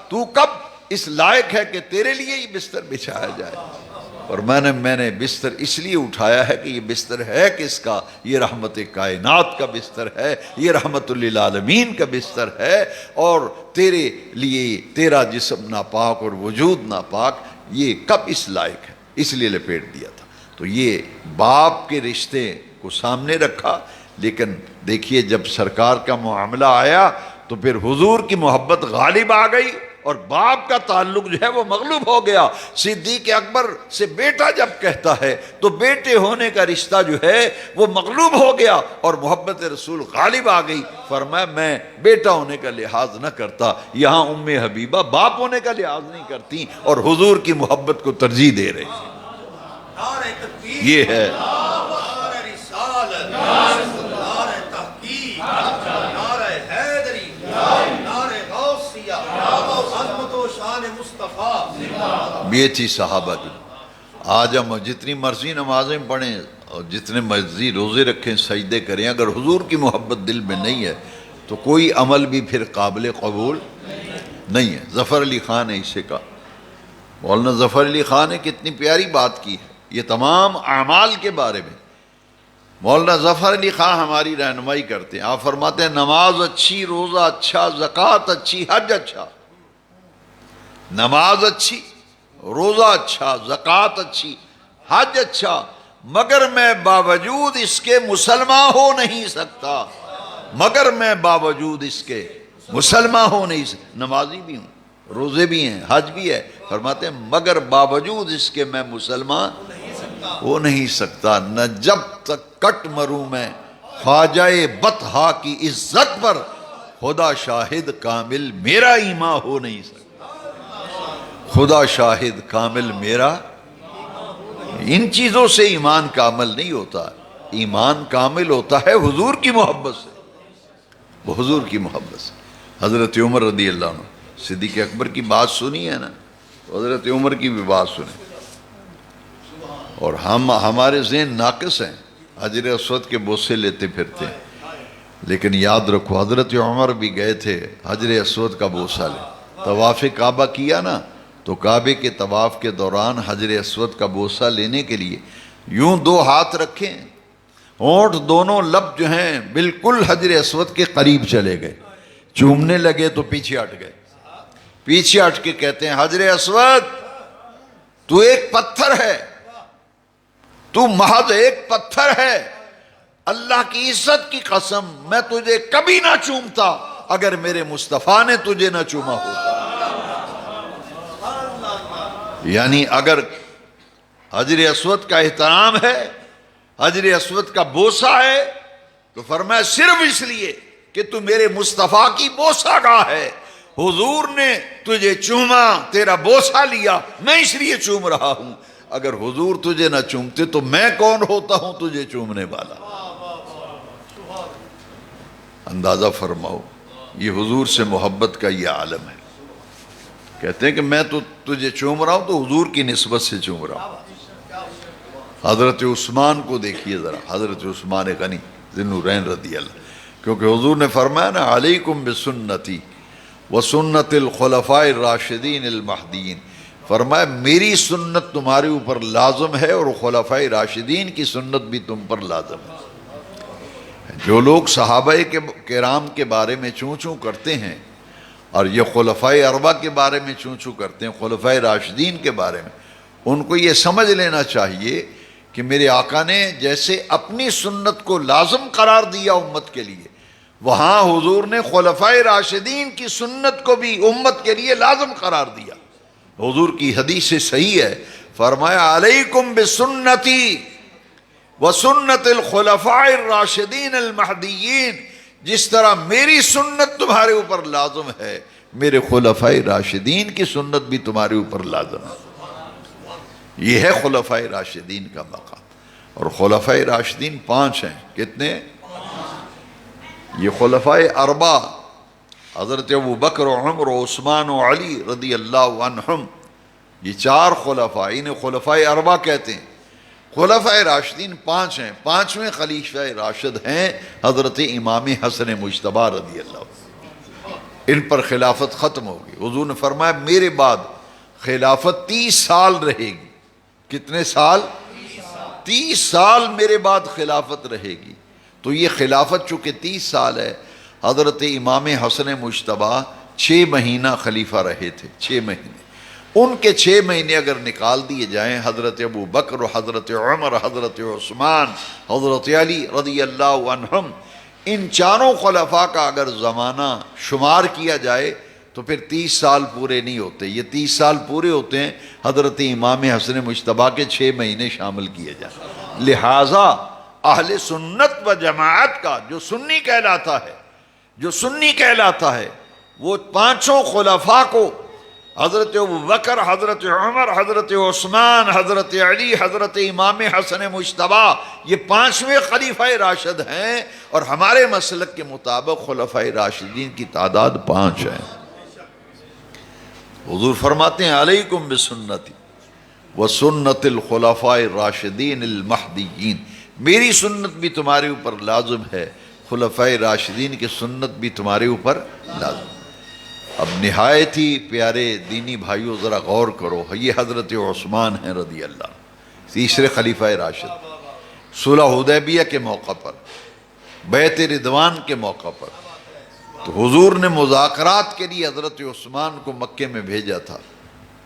تو کب اس لائق ہے کہ تیرے لیے یہ بستر بچھایا جائے؟ اور میں نے بستر اس لیے اٹھایا ہے کہ یہ بستر ہے کس کا؟ یہ رحمت کائنات کا بستر ہے، یہ رحمت للعالمین کا بستر ہے، اور تیرے لیے تیرا جسم ناپاک اور وجود ناپاک، یہ کب اس لائق ہے، اس لیے لپیٹ دیا تھا۔ تو یہ باپ کے رشتے کو سامنے رکھا، لیکن دیکھیے جب سرکار کا معاملہ آیا تو پھر حضور کی محبت غالب آ گئی اور باپ کا تعلق جو ہے وہ مغلوب ہو گیا۔ صدیق اکبر سے بیٹا جب کہتا ہے تو بیٹے ہونے کا رشتہ جو ہے وہ مغلوب ہو گیا اور محبت رسول غالب آ گئی۔ فرمایا میں بیٹا ہونے کا لحاظ نہ کرتا، یہاں ام حبیبہ باپ ہونے کا لحاظ نہیں کرتی اور حضور کی محبت کو ترجیح دے رہے ہیں۔ یہ ہے یہ تھی صحابہ کی۔ آج ہم جتنی مرضی نمازیں پڑھیں اور جتنے مرضی روزے رکھیں، سجدے کریں، اگر حضور کی محبت دل میں نہیں ہے تو کوئی عمل بھی پھر قابل قبول نہیں ہے۔ ظفر علی خان نے اسے کہا، مولانا ظفر علی خان نے کتنی پیاری بات کی ہے یہ تمام اعمال کے بارے میں۔ مولانا ظفر علی خان ہماری رہنمائی کرتے ہیں، آپ فرماتے ہیں نماز اچھی، روزہ اچھا، زکوٰۃ اچھی، حج اچھا۔ نماز اچھی، روزہ اچھا، زکوٰۃ اچھی، حج اچھا، مگر میں باوجود اس کے مسلمان ہو نہیں سکتا، مگر میں باوجود اس کے مسلمان ہو نہیں سکتا۔ نمازی بھی ہوں، روزے بھی ہیں، حج بھی ہے، فرماتے ہیں مگر باوجود اس کے میں مسلمان ہو نہیں سکتا، نہ جب تک کٹ مروں میں خواجہ بطحا کی عزت پر، خدا شاہد کامل میرا ایمان ہو نہیں سکتا، خدا شاہد کامل میرا ان چیزوں سے ایمان کامل نہیں ہوتا. ایمان کامل ہوتا ہے حضور کی محبت سے. وہ حضور کی محبت سے. حضرت عمر رضی اللہ عنہ صدیق اکبر کی بات سنی ہے نا, حضرت عمر کی بھی بات سنیں. اور ہمارے ذہن ناقص ہیں, حجر اسود کے بوسے لیتے پھرتے ہیں. لیکن یاد رکھو حضرت عمر بھی گئے تھے حجر اسود کا بوسہ لے. طواف کعبہ کیا نا, تو کعبے کے طواف کے دوران حجر اسود کا بوسہ لینے کے لیے یوں دو ہاتھ رکھیں, ہونٹ دونوں لب جو ہیں بالکل حجر اسود کے قریب چلے گئے. چومنے لگے تو پیچھے ہٹ گئے. پیچھے ہٹ کے کہتے ہیں حجر اسود تو ایک پتھر ہے, تو محض ایک پتھر ہے, اللہ کی عزت کی قسم میں تجھے کبھی نہ چومتا اگر میرے مصطفیٰ نے تجھے نہ چوما ہوتا. یعنی اگر حجر اسود کا احترام ہے, حجر اسود کا بوسہ ہے, تو فرمایا صرف اس لیے کہ تو میرے مصطفیٰ کی بوسہ گاہ ہے. حضور نے تجھے چوما, تیرا بوسہ لیا, میں اس لیے چوم رہا ہوں. اگر حضور تجھے نہ چومتے تو میں کون ہوتا ہوں تجھے چومنے والا. اندازہ فرماؤ یہ حضور سے محبت کا یہ عالم ہے. کہتے ہیں کہ میں تو تجھے چوم رہا ہوں تو حضور کی نسبت سے چوم رہا ہوں. حضرت عثمان کو دیکھیے ذرا, حضرت عثمان غنی ذی النورین رضی اللہ, کیونکہ حضور نے فرمایا نا علیکم بسنتی وسنت الخلفاء الراشدین المہدیین. فرمایا میری سنت تمہارے اوپر لازم ہے اور خلفاء راشدین کی سنت بھی تم پر لازم ہے. جو لوگ صحابہ کرام کے بارے میں چوں چوں کرتے ہیں اور یہ خلفاء اربعہ کے بارے میں چوں چوں کرتے ہیں, خلفاء راشدین کے بارے میں, ان کو یہ سمجھ لینا چاہیے کہ میرے آقا نے جیسے اپنی سنت کو لازم قرار دیا امت کے لیے, وہاں حضور نے خلفاء راشدین کی سنت کو بھی امت کے لیے لازم قرار دیا. حضور کی حدیث صحیح ہے, فرمایا علیکم بسنتی وسنت الخلفاء الراشدین المہدیین. جس طرح میری سنت تمہارے اوپر لازم ہے, میرے خلفاء راشدین کی سنت بھی تمہارے اوپر لازم ہے. یہ ہے خلفاء راشدین کا مقام. اور خلفاء راشدین 5 ہیں. کتنے؟ یہ خلفاء اربعہ حضرت ابو بکر و عمر و عثمان و علی رضی اللہ عنہم, یہ 4 خلفاء, انہیں خلفاء اربعہ کہتے ہیں. خلفاء راشدین 5 ہیں. 5ویں خلیفہ راشد ہیں حضرت امام حسن مجتبی رضی اللہ عنہ. ان پر خلافت ختم ہوگی. حضور نے فرمایا میرے بعد خلافت 30 سال رہے گی. کتنے سال؟ 30 سال میرے بعد خلافت رہے گی. تو یہ خلافت چونکہ 30 سال ہے, حضرت امام حسن مجتبی 6 مہینہ خلیفہ رہے تھے. 6 مہینے. ان کے 6 مہینے اگر نکال دیے جائیں, حضرت ابو بکر, حضرت عمر, حضرت عثمان, حضرت علی رضی اللہ عنہم, ان 4 خلفاء کا اگر زمانہ شمار کیا جائے تو پھر 30 سال پورے نہیں ہوتے. یہ 30 سال پورے ہوتے ہیں حضرت امام حسن مجتبی کے 6 مہینے شامل کیے جائیں. لہٰذا اہل سنت و جماعت کا جو سنی کہلاتا ہے وہ 5 خلفاء کو, حضرت ابو بکر, حضرت عمر, حضرت عثمان, حضرت علی, حضرت امام حسن مجتبی, یہ 5ویں خلیفہ راشد ہیں. اور ہمارے مسلک کے مطابق خلفاء راشدین کی تعداد 5 ہے. حضور فرماتے ہیں علیکم بسنتی وسنت الخلفاء الراشدین المہدیین. میری سنت بھی تمہارے اوپر لازم ہے, خلفاء راشدین کی سنت بھی تمہارے اوپر لازم. اب نہایت ہی پیارے دینی بھائیوں ذرا غور کرو, یہ حضرت عثمان ہیں رضی اللہ, 3 خلیفہ راشد. صلح حدیبیہ کے موقع پر, بیعت رضوان کے موقع پر, تو حضور نے مذاکرات کے لیے حضرت عثمان کو مکے میں بھیجا تھا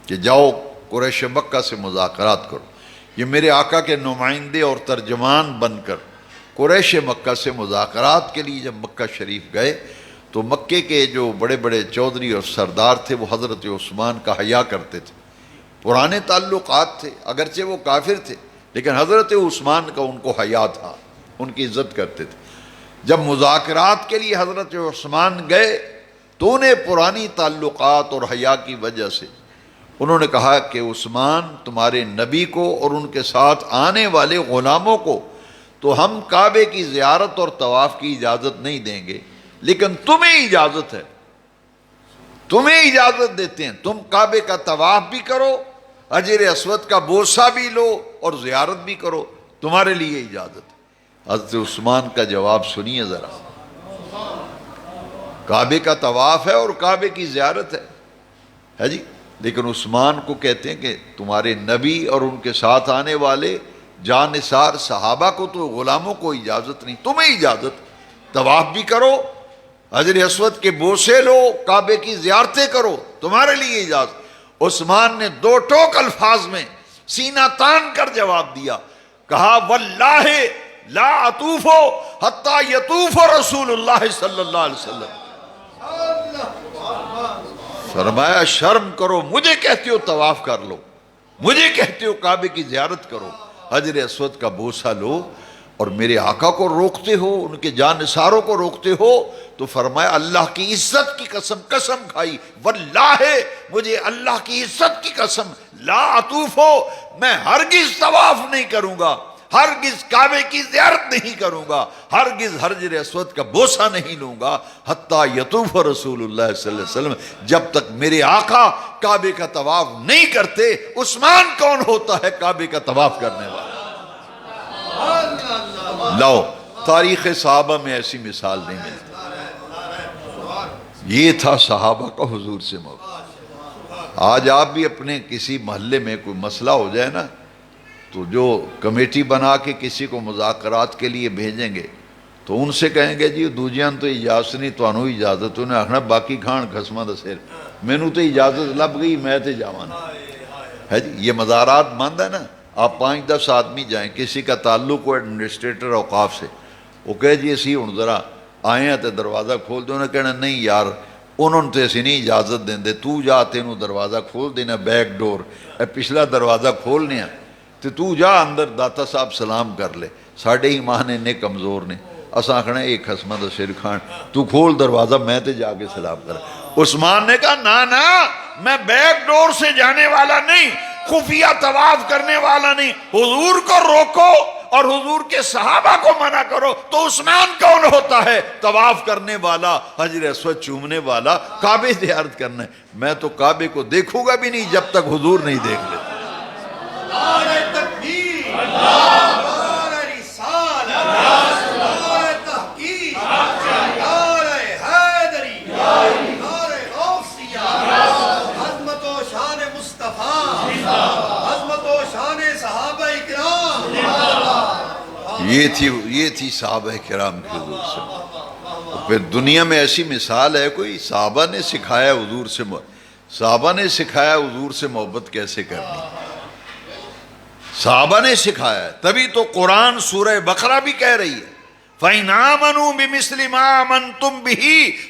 کہ جاؤ قریش مکہ سے مذاکرات کرو. یہ میرے آقا کے نمائندے اور ترجمان بن کر قریش مکہ سے مذاکرات کے لیے جب مکہ شریف گئے تو مکے کے جو بڑے بڑے چودھری اور سردار تھے وہ حضرت عثمان کا حیا کرتے تھے. پرانے تعلقات تھے, اگرچہ وہ کافر تھے لیکن حضرت عثمان کا ان کو حیا تھا, ان کی عزت کرتے تھے. جب مذاکرات کے لیے حضرت عثمان گئے تو انہیں پرانی تعلقات اور حیا کی وجہ سے انہوں نے کہا کہ عثمان تمہارے نبی کو اور ان کے ساتھ آنے والے غلاموں کو تو ہم کعبے کی زیارت اور طواف کی اجازت نہیں دیں گے، لیکن تمہیں اجازت ہے، تمہیں اجازت دیتے ہیں، تم کعبے کا طواف بھی کرو، حجر اسود کا بوسہ بھی لو اور زیارت بھی کرو، تمہارے لیے اجازت ہے۔ حضرت عثمان کا جواب سنیے ذرا، کعبے کا طواف ہے اور کعبے کی زیارت ہے جی، لیکن عثمان کو کہتے ہیں کہ تمہارے نبی اور ان کے ساتھ آنے والے جان نثار صحابہ کو تو غلاموں کو اجازت نہیں، تمہیں اجازت، طواف بھی کرو، حجر اسود کے بوسے لو، کعبے کی زیارتیں کرو، تمہارے لیے اجازت۔ عثمان نے دو ٹوک الفاظ میں سینہ تان کر جواب دیا، کہا واللہ لا اطوف حتی یطوف رسول اللہ صلی اللہ علیہ وسلم۔ فرمایا شرم کرو، مجھے کہتے ہو طواف کر لو، مجھے کہتے ہو کعبے کی زیارت کرو، حجر اسود کا بوسہ لو، اور میرے آقا کو روکتے ہو، ان کے جان نثاروں کو روکتے ہو۔ تو فرمایا اللہ کی عزت کی قسم کھائی، واللہ مجھے اللہ کی عزت کی قسم، لا اطوف ہو، میں ہرگز طواف نہیں کروں گا، ہرگز کعبے کی زیارت نہیں کروں گا، ہرگز حجر اسود کا بوسہ نہیں لوں گا، حتیٰ یطوف رسول اللہ صلی اللہ علیہ وسلم، جب تک میرے آقا کعبے کا طواف نہیں کرتے۔ عثمان کون ہوتا ہے کعبے کا طواف کرنے والا؟ لاؤ، تاریخ صحابہ میں ایسی مثال نہیں ملتی۔ یہ تھا صحابہ کا حضور سے موقف۔ آج آپ بھی اپنے کسی محلے میں کوئی مسئلہ ہو جائے نا، تو جو کمیٹی بنا کے کسی کو مذاکرات کے لیے بھیجیں گے تو ان سے کہیں گے جی دوجیاں تو اجازت نہیں، تو انہوں اجازت، انہیں آخنا باقی کھان خسمہ دسیر، میں نو تو اجازت لب گئی، میں تے جاوانا ہے جی۔ یہ مزارات بند ہے نا، آپ 5-10 آدمی جائیں، کسی کا تعلق ہو ایڈمنسٹریٹر اوقاف سے، وہ کہے جی اسی ہن ذرا آئے ہیں تے دروازہ کھول دے، انہیں کہنا نہیں یار انہوں نے اسی نہیں اجازت دیں دے، تو جا تینوں دروازہ کھول دینا، بیک ڈور پچھلا دروازہ کھولنے ہیں، تو جا اندر داتا صاحب سلام کر لے، ساڑھے ایمان انہیں کمزور نے، اساں آخنا ایک خسمہ دا سر کھان، تو کھول دروازہ میں تے جا کے سلام کر۔ عثمان نے کہا نا میں بیک ڈور سے جانے والا نہیں، خفیہ طواف کرنے والا نہیں، حضور کو روکو اور حضور کے صحابہ کو منع کرو، تو عثمان کون ہوتا ہے طواف کرنے والا، حجر اسود چومنے والا، کعبے زیارت کرنا ہے۔ میں تو کعبے کو دیکھوں گا بھی نہیں جب تک حضور نہیں دیکھ لے۔ نعرہ تکبیر، نعرہ رسالت، نعرہ تحقیق، نعرہ حیدری، نعرہ غوثیہ، عظمت و شان مصطفیٰ، عظمت و شان صحابہ کرام۔ یہ تھی صحابہ کرام کے حضور سے۔ پھر دنیا میں ایسی مثال ہے کوئی؟ صحابہ نے سکھایا حضور سے، صحابہ نے سکھایا حضور سے محبت کیسے کرنی، صحابہ نے سکھایا ہے، تبھی تو قرآن سورہ بقرہ بھی کہہ رہی ہے فَإِنْ آمَنُوا بِمِثْلِ مَا آمَنْتُمْ بِهِ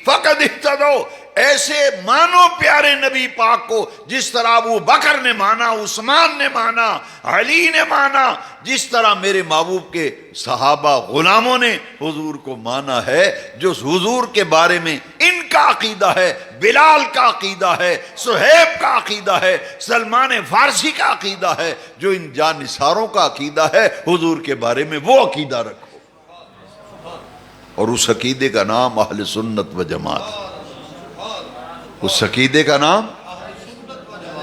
فَقَدْ اهْتَدَوْا۔ ایسے مانو پیارے نبی پاک کو جس طرح ابو بکر نے مانا، عثمان نے مانا، علی نے مانا، جس طرح میرے محبوب کے صحابہ غلاموں نے حضور کو مانا ہے، جو حضور کے بارے میں ان کا عقیدہ ہے، بلال کا عقیدہ ہے، صہیب کا عقیدہ ہے، سلمان فارسی کا عقیدہ ہے، جو ان جانثاروں کا عقیدہ ہے، حضور کے بارے میں وہ عقیدہ رکھو، اور اس عقیدے کا نام اہل سنت و جماعت، اس عقیدے کا نام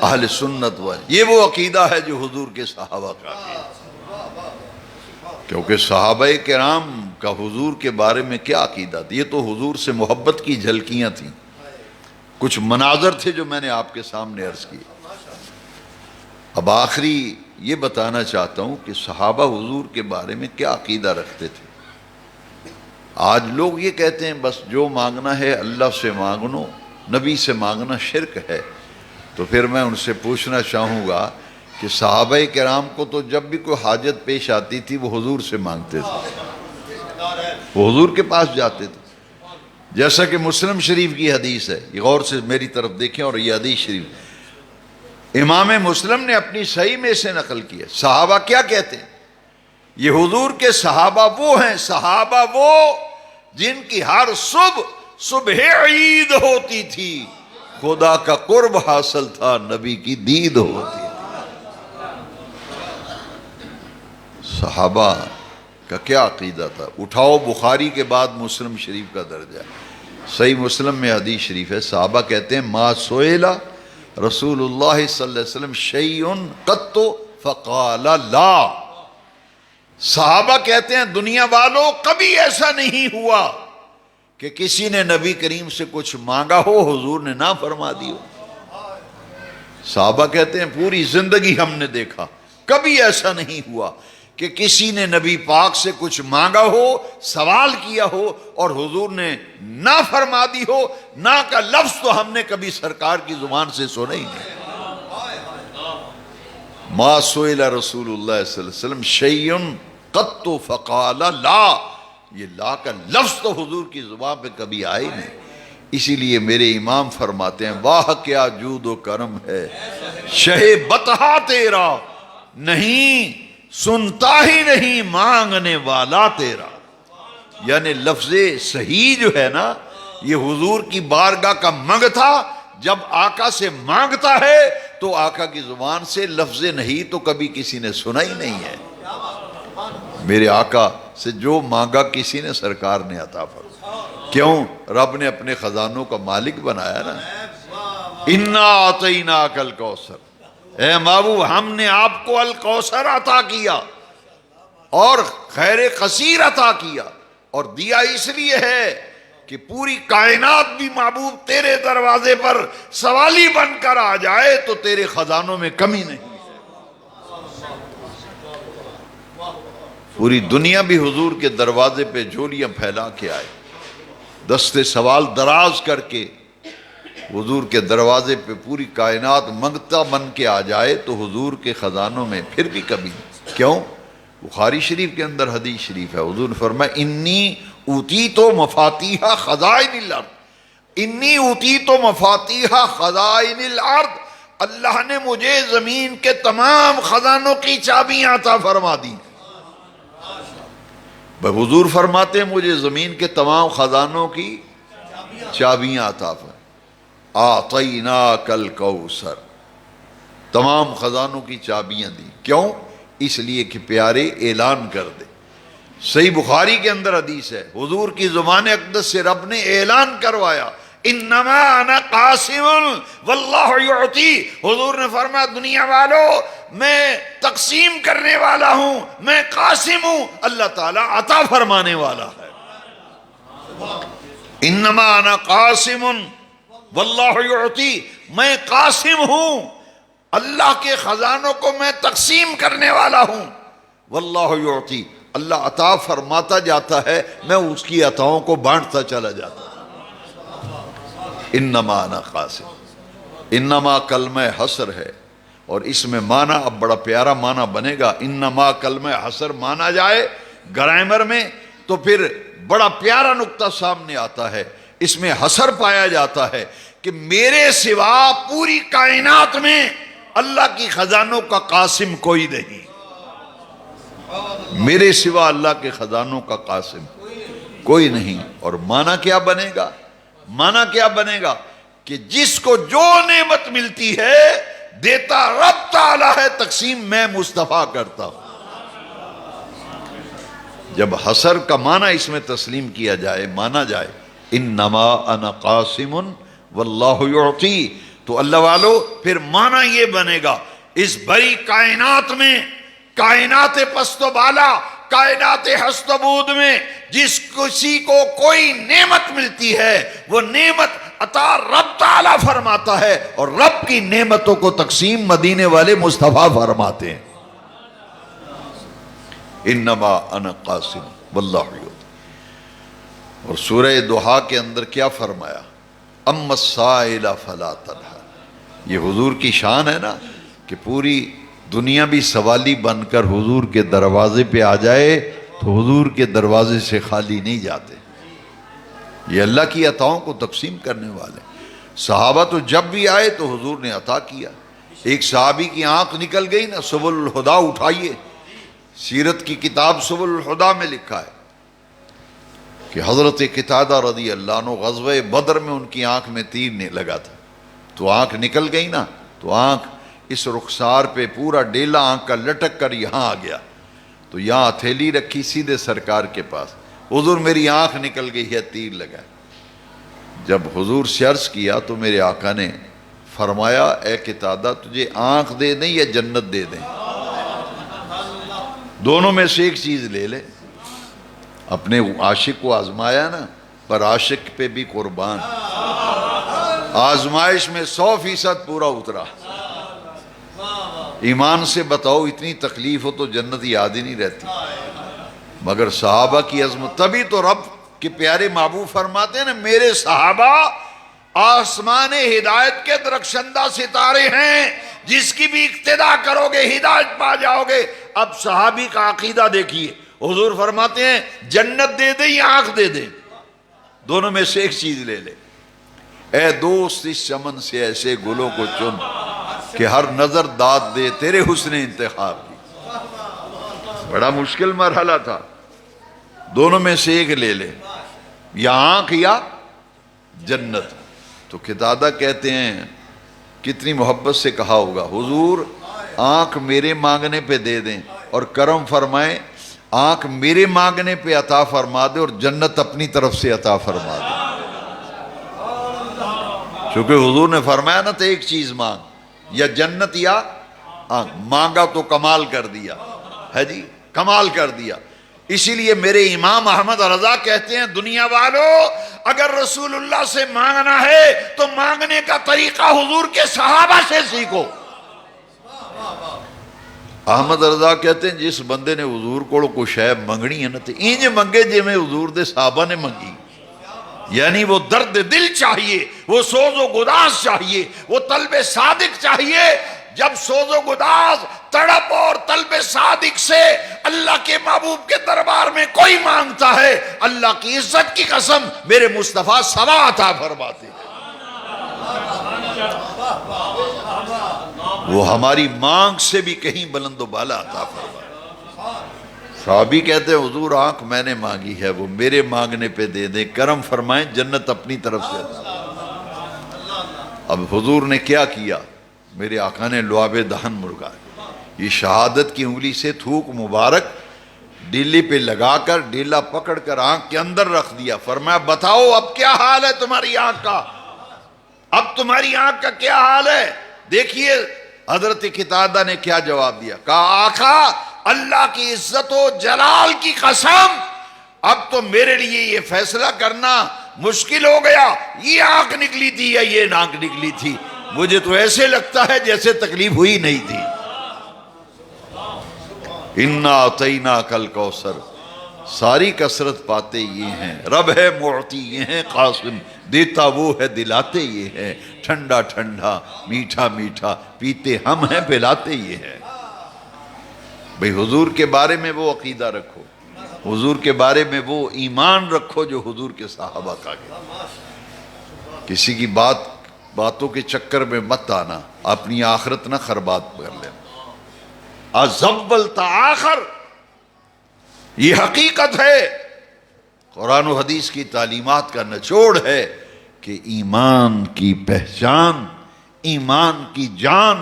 اہل سنت و، یہ وہ عقیدہ ہے جو حضور کے صحابہ کا عقیدہ، کیونکہ صحابہ کرام کا حضور کے بارے میں کیا عقیدہ تھا؟ یہ تو حضور سے محبت کی جھلکیاں تھیں، کچھ مناظر تھے جو میں نے آپ کے سامنے عرض کیے۔ اب آخری یہ بتانا چاہتا ہوں کہ صحابہ حضور کے بارے میں کیا عقیدہ رکھتے تھے۔ آج لوگ یہ کہتے ہیں بس جو مانگنا ہے اللہ سے مانگنو، نبی سے مانگنا شرک ہے۔ تو پھر میں ان سے پوچھنا چاہوں گا کہ صحابہ کرام کو تو جب بھی کوئی حاجت پیش آتی تھی وہ حضور سے مانگتے تھے، وہ حضور کے پاس جاتے تھے، جیسا کہ مسلم شریف کی حدیث ہے، یہ غور سے میری طرف دیکھیں، اور یہ حدیث شریف امام مسلم نے اپنی صحیح میں سے نقل کی ہے۔ صحابہ کیا کہتے ہیں؟ یہ حضور کے صحابہ وہ ہیں، صحابہ وہ جن کی ہر صبح عید ہوتی تھی، خدا کا قرب حاصل تھا، نبی کی دید ہوتی۔ صحابہ کا کیا عقیدہ تھا؟ اٹھاؤ بخاری کے بعد مسلم شریف کا درجہ، صحیح مسلم میں حدیث شریف ہے، صحابہ کہتے ہیں ما سئل رسول اللہ صلی اللہ علیہ وسلم شیء قط فقال لا۔ صحابہ کہتے ہیں دنیا والوں کبھی ایسا نہیں ہوا کہ کسی نے نبی کریم سے کچھ مانگا ہو حضور نے نہ فرما دی ہو۔ صحابہ کہتے ہیں پوری زندگی ہم نے دیکھا، کبھی ایسا نہیں ہوا کہ کسی نے نبی پاک سے کچھ مانگا ہو، سوال کیا ہو اور حضور نے نہ فرما دی ہو، نہ کا لفظ تو ہم نے کبھی سرکار کی زبان سے سنا ہی نہیں۔ ما سئل رسول اللہ صلی اللہ علیہ وسلم شیء قط فقال لا، یہ لا کا لفظ تو حضور کی زبان پہ کبھی آئے نہیں۔ اسی لیے میرے امام فرماتے ہیں واہ کیا جود و کرم ہے شہ بطحا تیرا، نہیں سنتا ہی نہیں مانگنے والا تیرا۔ یعنی لفظ صحیح جو ہے نا یہ حضور کی بارگاہ کا منگ تھا، جب آقا سے مانگتا ہے تو آقا کی زبان سے لفظ نہیں تو کبھی کسی نے سنا ہی نہیں ہے۔ میرے آقا سے جو مانگا کسی نے سرکار نے عطا فرمایا، کیوں؟ رب نے اپنے خزانوں کا مالک بنایا نا۔ انا اعطیناک الکوثر، اے محبوب ہم نے آپ کو الکوثر عطا کیا اور خیر کثیر عطا کیا، اور دیا اس لیے ہے کہ پوری کائنات بھی محبوب تیرے دروازے پر سوالی بن کر آ جائے تو تیرے خزانوں میں کمی نہیں۔ پوری دنیا بھی حضور کے دروازے پہ جھولیاں پھیلا کے آئے، دستے سوال دراز کر کے حضور کے دروازے پہ پوری کائنات منگتا بن کے آ جائے تو حضور کے خزانوں میں پھر بھی کمی نہیں۔ کیوں؟ بخاری شریف کے اندر حدیث شریف ہے، حضور نے فرمایا انی اوتیت مفاتیح خزائن الارض، انی اوتیت مفاتیح خزائن الارض، اللہ نے مجھے زمین کے تمام خزانوں کی چابیاں عطا فرما دی۔ حضور فرماتے ہیں مجھے زمین کے تمام خزانوں کی چابیاں عطا فرما، اعطیناک الکوثر، تمام خزانوں کی چابیاں دی۔ کیوں؟ اس لیے کہ پیارے اعلان کر دے۔ صحیح بخاری کے اندر حدیث ہے، حضور کی زبان اقدس سے رب نے اعلان کروایا انما انا قاسم واللہ یعطی۔ حضور نے فرمایا دنیا والوں میں تقسیم کرنے والا ہوں، میں قاسم ہوں، اللہ تعالیٰ عطا فرمانے والا ہے۔ انما انا قاسم واللہ یعطی، میں قاسم ہوں، اللہ کے خزانوں کو میں تقسیم کرنے والا ہوں، واللہ یعطی، اللہ عطا فرماتا جاتا ہے، میں اس کی عطاؤں کو بانٹتا چلا جاتا ہوں۔ انما انا قاسم، انما کلمہ حصر ہے، اور اس میں معنی اب بڑا پیارا معنی بنے گا۔ انما کلمہ حصر مانا جائے گرامر میں تو پھر بڑا پیارا نقطہ سامنے آتا ہے، اس میں حصر پایا جاتا ہے کہ میرے سوا پوری کائنات میں اللہ کی خزانوں کا قاسم کوئی نہیں، میرے سوا اللہ کے خزانوں کا قاسم کوئی نہیں۔ اور معنی کیا بنے گا؟ معنی کیا بنے گا کہ جس کو جو نعمت ملتی ہے دیتا رب تعالیٰ ہے، تقسیم میں مصطفیٰ کرتا ہوں۔ جب حصر کا معنی اس میں تسلیم کیا جائے، مانا جائے انما انا قاسم واللہ یعطی، تو اللہ والو پھر معنی یہ بنے گا اس بڑی کائنات میں، کائنات پست و بالا، کائنات ہست و بود میں جس کسی کو کوئی نعمت ملتی ہے وہ نعمت عطا رب تعالیٰ فرماتا ہے، اور رب کی نعمتوں کو تقسیم مدینے والے مصطفیٰ فرماتے ہیں۔ انما انا قاسم واللہ یعطی۔ اور سورہ دہا کے اندر کیا فرمایا؟ اما السائل فلا تنہر۔ یہ حضور کی شان ہے نا کہ پوری دنیا بھی سوالی بن کر حضور کے دروازے پہ آ جائے تو حضور کے دروازے سے خالی نہیں جاتے۔ یہ اللہ کی عطاؤں کو تقسیم کرنے والے۔ صحابہ تو جب بھی آئے تو حضور نے عطا کیا۔ ایک صحابی کی آنکھ نکل گئی نا، سبل الہدا اٹھائیے، سیرت کی کتاب سبل الہدا میں لکھا ہے کہ حضرت قتادہ رضی اللہ عنہ غزوہ بدر میں ان کی آنکھ میں تیر نے لگا تھا، تو آنکھ نکل گئی نا، تو آنکھ اس رخسار پہ پورا ڈیلا آنکھ کا لٹک کر یہاں آ گیا، تو یہاں ہتھیلی رکھی سیدھے سرکار کے پاس، حضور میری آنکھ نکل گئی ہے، تیر لگا۔ جب حضور سے عرض کیا تو میرے آقا نے فرمایا اے قتادہ تجھے آنکھ دے دیں یا جنت دے دیں؟ دونوں میں سے ایک چیز لے لے۔ اپنے عاشق کو آزمایا نا، پر عاشق پہ بھی قربان، آزمائش میں 100% پورا اترا۔ ایمان سے بتاؤ اتنی تکلیف ہو تو جنت یاد ہی نہیں رہتی، مگر صحابہ کی عظمت، تبھی تو رب کے پیارے محبوب فرماتے ہیں نا میرے صحابہ آسمان ہدایت کے درخشندہ ستارے ہیں، جس کی بھی اقتداء کرو گے ہدایت پا جاؤ گے۔ اب صحابی کا عقیدہ دیکھیے، حضور فرماتے ہیں جنت دے دیں یا آنکھ دے دیں؟ دونوں میں سے ایک چیز لے لے۔ اے دوست اس چمن سے ایسے گلوں کو چن کہ ہر نظر داد دے تیرے حسن انتخاب کی۔ بڑا مشکل مرحلہ تھا، دونوں میں سے ایک لے لے، یا آنکھ یا جنت۔ تو قتادہ کہتے ہیں کتنی محبت سے کہا ہوگا حضور آنکھ میرے مانگنے پہ دے دیں اور کرم فرمائیں، آنکھ میرے مانگنے پہ عطا فرما دے اور جنت اپنی طرف سے عطا فرما دے۔ چونکہ حضور نے فرمایا نا تو ایک چیز مانگ، یا جنت یا آنکھ، مانگا تو کمال کر دیا ہے جی، کمال کر دیا۔ اسی لیے میرے امام احمد رضا کہتے ہیں دنیا والوں اگر رسول اللہ سے مانگنا ہے تو مانگنے کا طریقہ حضور کے صحابہ سے سیکھو۔ احمد رضا کہتے ہیں جس بندے نے حضور کو شے منگنی ہے نا تو انج منگے جی میں حضور دے صحابہ نے منگی، یعنی وہ درد دل چاہیے، وہ سوز و گداز چاہیے، وہ طلب صادق چاہیے۔ جب سوز و گداز، تڑپ اور طلب صادق سے اللہ کے محبوب کے دربار میں کوئی مانگتا ہے، اللہ کی عزت کی قسم میرے مصطفیٰ سوا عطا فرماتے ہیں۔ وہ ہماری مانگ سے بھی کہیں بلند و بالا عطا فرماتے۔ صحابی کہتے ہیں حضور آنکھ میں نے مانگی ہے، وہ میرے مانگنے پہ دے دیں، کرم فرمائیں، جنت اپنی طرف سے عطا فرمائیں۔ اب حضور نے کیا کیا؟ میرے آقا نے لعاب دہن مرغا، یہ شہادت کی انگلی سے تھوک مبارک ڈیلے پہ لگا کر ڈیلا پکڑ کر آنکھ کے اندر رکھ دیا۔ فرمایا بتاؤ اب کیا حال ہے تمہاری آنکھ کا، اب تمہاری آنکھ کا کیا حال ہے؟ دیکھیے حضرت قتادہ نے کیا جواب دیا، کہا آقا اللہ کی عزت و جلال کی قسم اب تو میرے لیے یہ فیصلہ کرنا مشکل ہو گیا، یہ آنکھ نکلی تھی یا یہ ناک نکلی تھی، مجھے تو ایسے لگتا ہے جیسے تکلیف ہوئی نہیں تھی۔ اِنَّا أَعْطَيْنَاكَ الْكَوْثَرَ، ساری کثرت پاتے یہ ہیں، رب ہے معطی یہ ہیں قاسم، دیتا وہ ہے دلاتے یہ ہیں، ٹھنڈا ٹھنڈا میٹھا میٹھا پیتے ہم ہیں پلاتے یہ ہیں۔ بھئی حضور کے بارے میں وہ عقیدہ رکھو، حضور کے بارے میں وہ ایمان رکھو جو حضور کے صحابہ کا ہے۔ کسی کی باتوں کے چکر میں مت آنا، اپنی آخرت نہ خربات کر لینا۔ ازول تآخر، یہ حقیقت ہے، قرآن و حدیث کی تعلیمات کا نچوڑ ہے کہ ایمان کی پہچان، ایمان کی جان،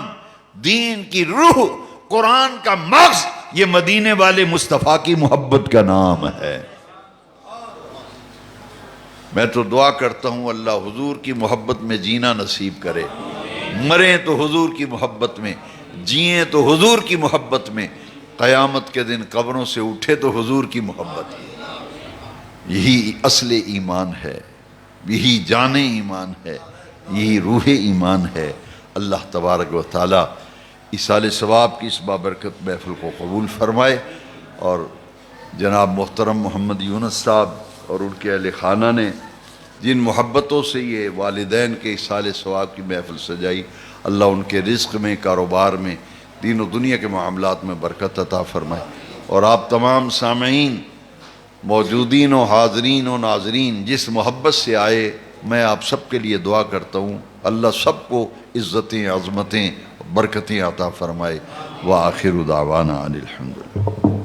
دین کی روح، قرآن کا مغز، یہ مدینے والے مصطفیٰ کی محبت کا نام ہے۔ میں تو دعا کرتا ہوں اللہ حضور کی محبت میں جینا نصیب کرے، مریں تو حضور کی محبت میں، جئیں تو حضور کی محبت میں، قیامت کے دن قبروں سے اٹھے تو حضور کی محبت میں۔ یہی اصل ایمان ہے، یہی جان ایمان ہے، یہی روح ایمان ہے۔ اللہ تبارک و تعالی ایصال ثواب کی اس بابرکت محفل کو قبول فرمائے، اور جناب محترم محمد یونس صاحب اور ان کے اہل خانہ نے جن محبتوں سے یہ والدین کے ایصال ثواب کی محفل سجائی، اللہ ان کے رزق میں، کاروبار میں، دین و دنیا کے معاملات میں برکت عطا فرمائے۔ اور آپ تمام سامعین، موجودین و حاضرین و ناظرین جس محبت سے آئے، میں آپ سب کے لیے دعا کرتا ہوں اللہ سب کو عزتیں، عظمتیں، برکتیں عطا فرمائے۔ وآخر دعوانا ان الحمدللہ۔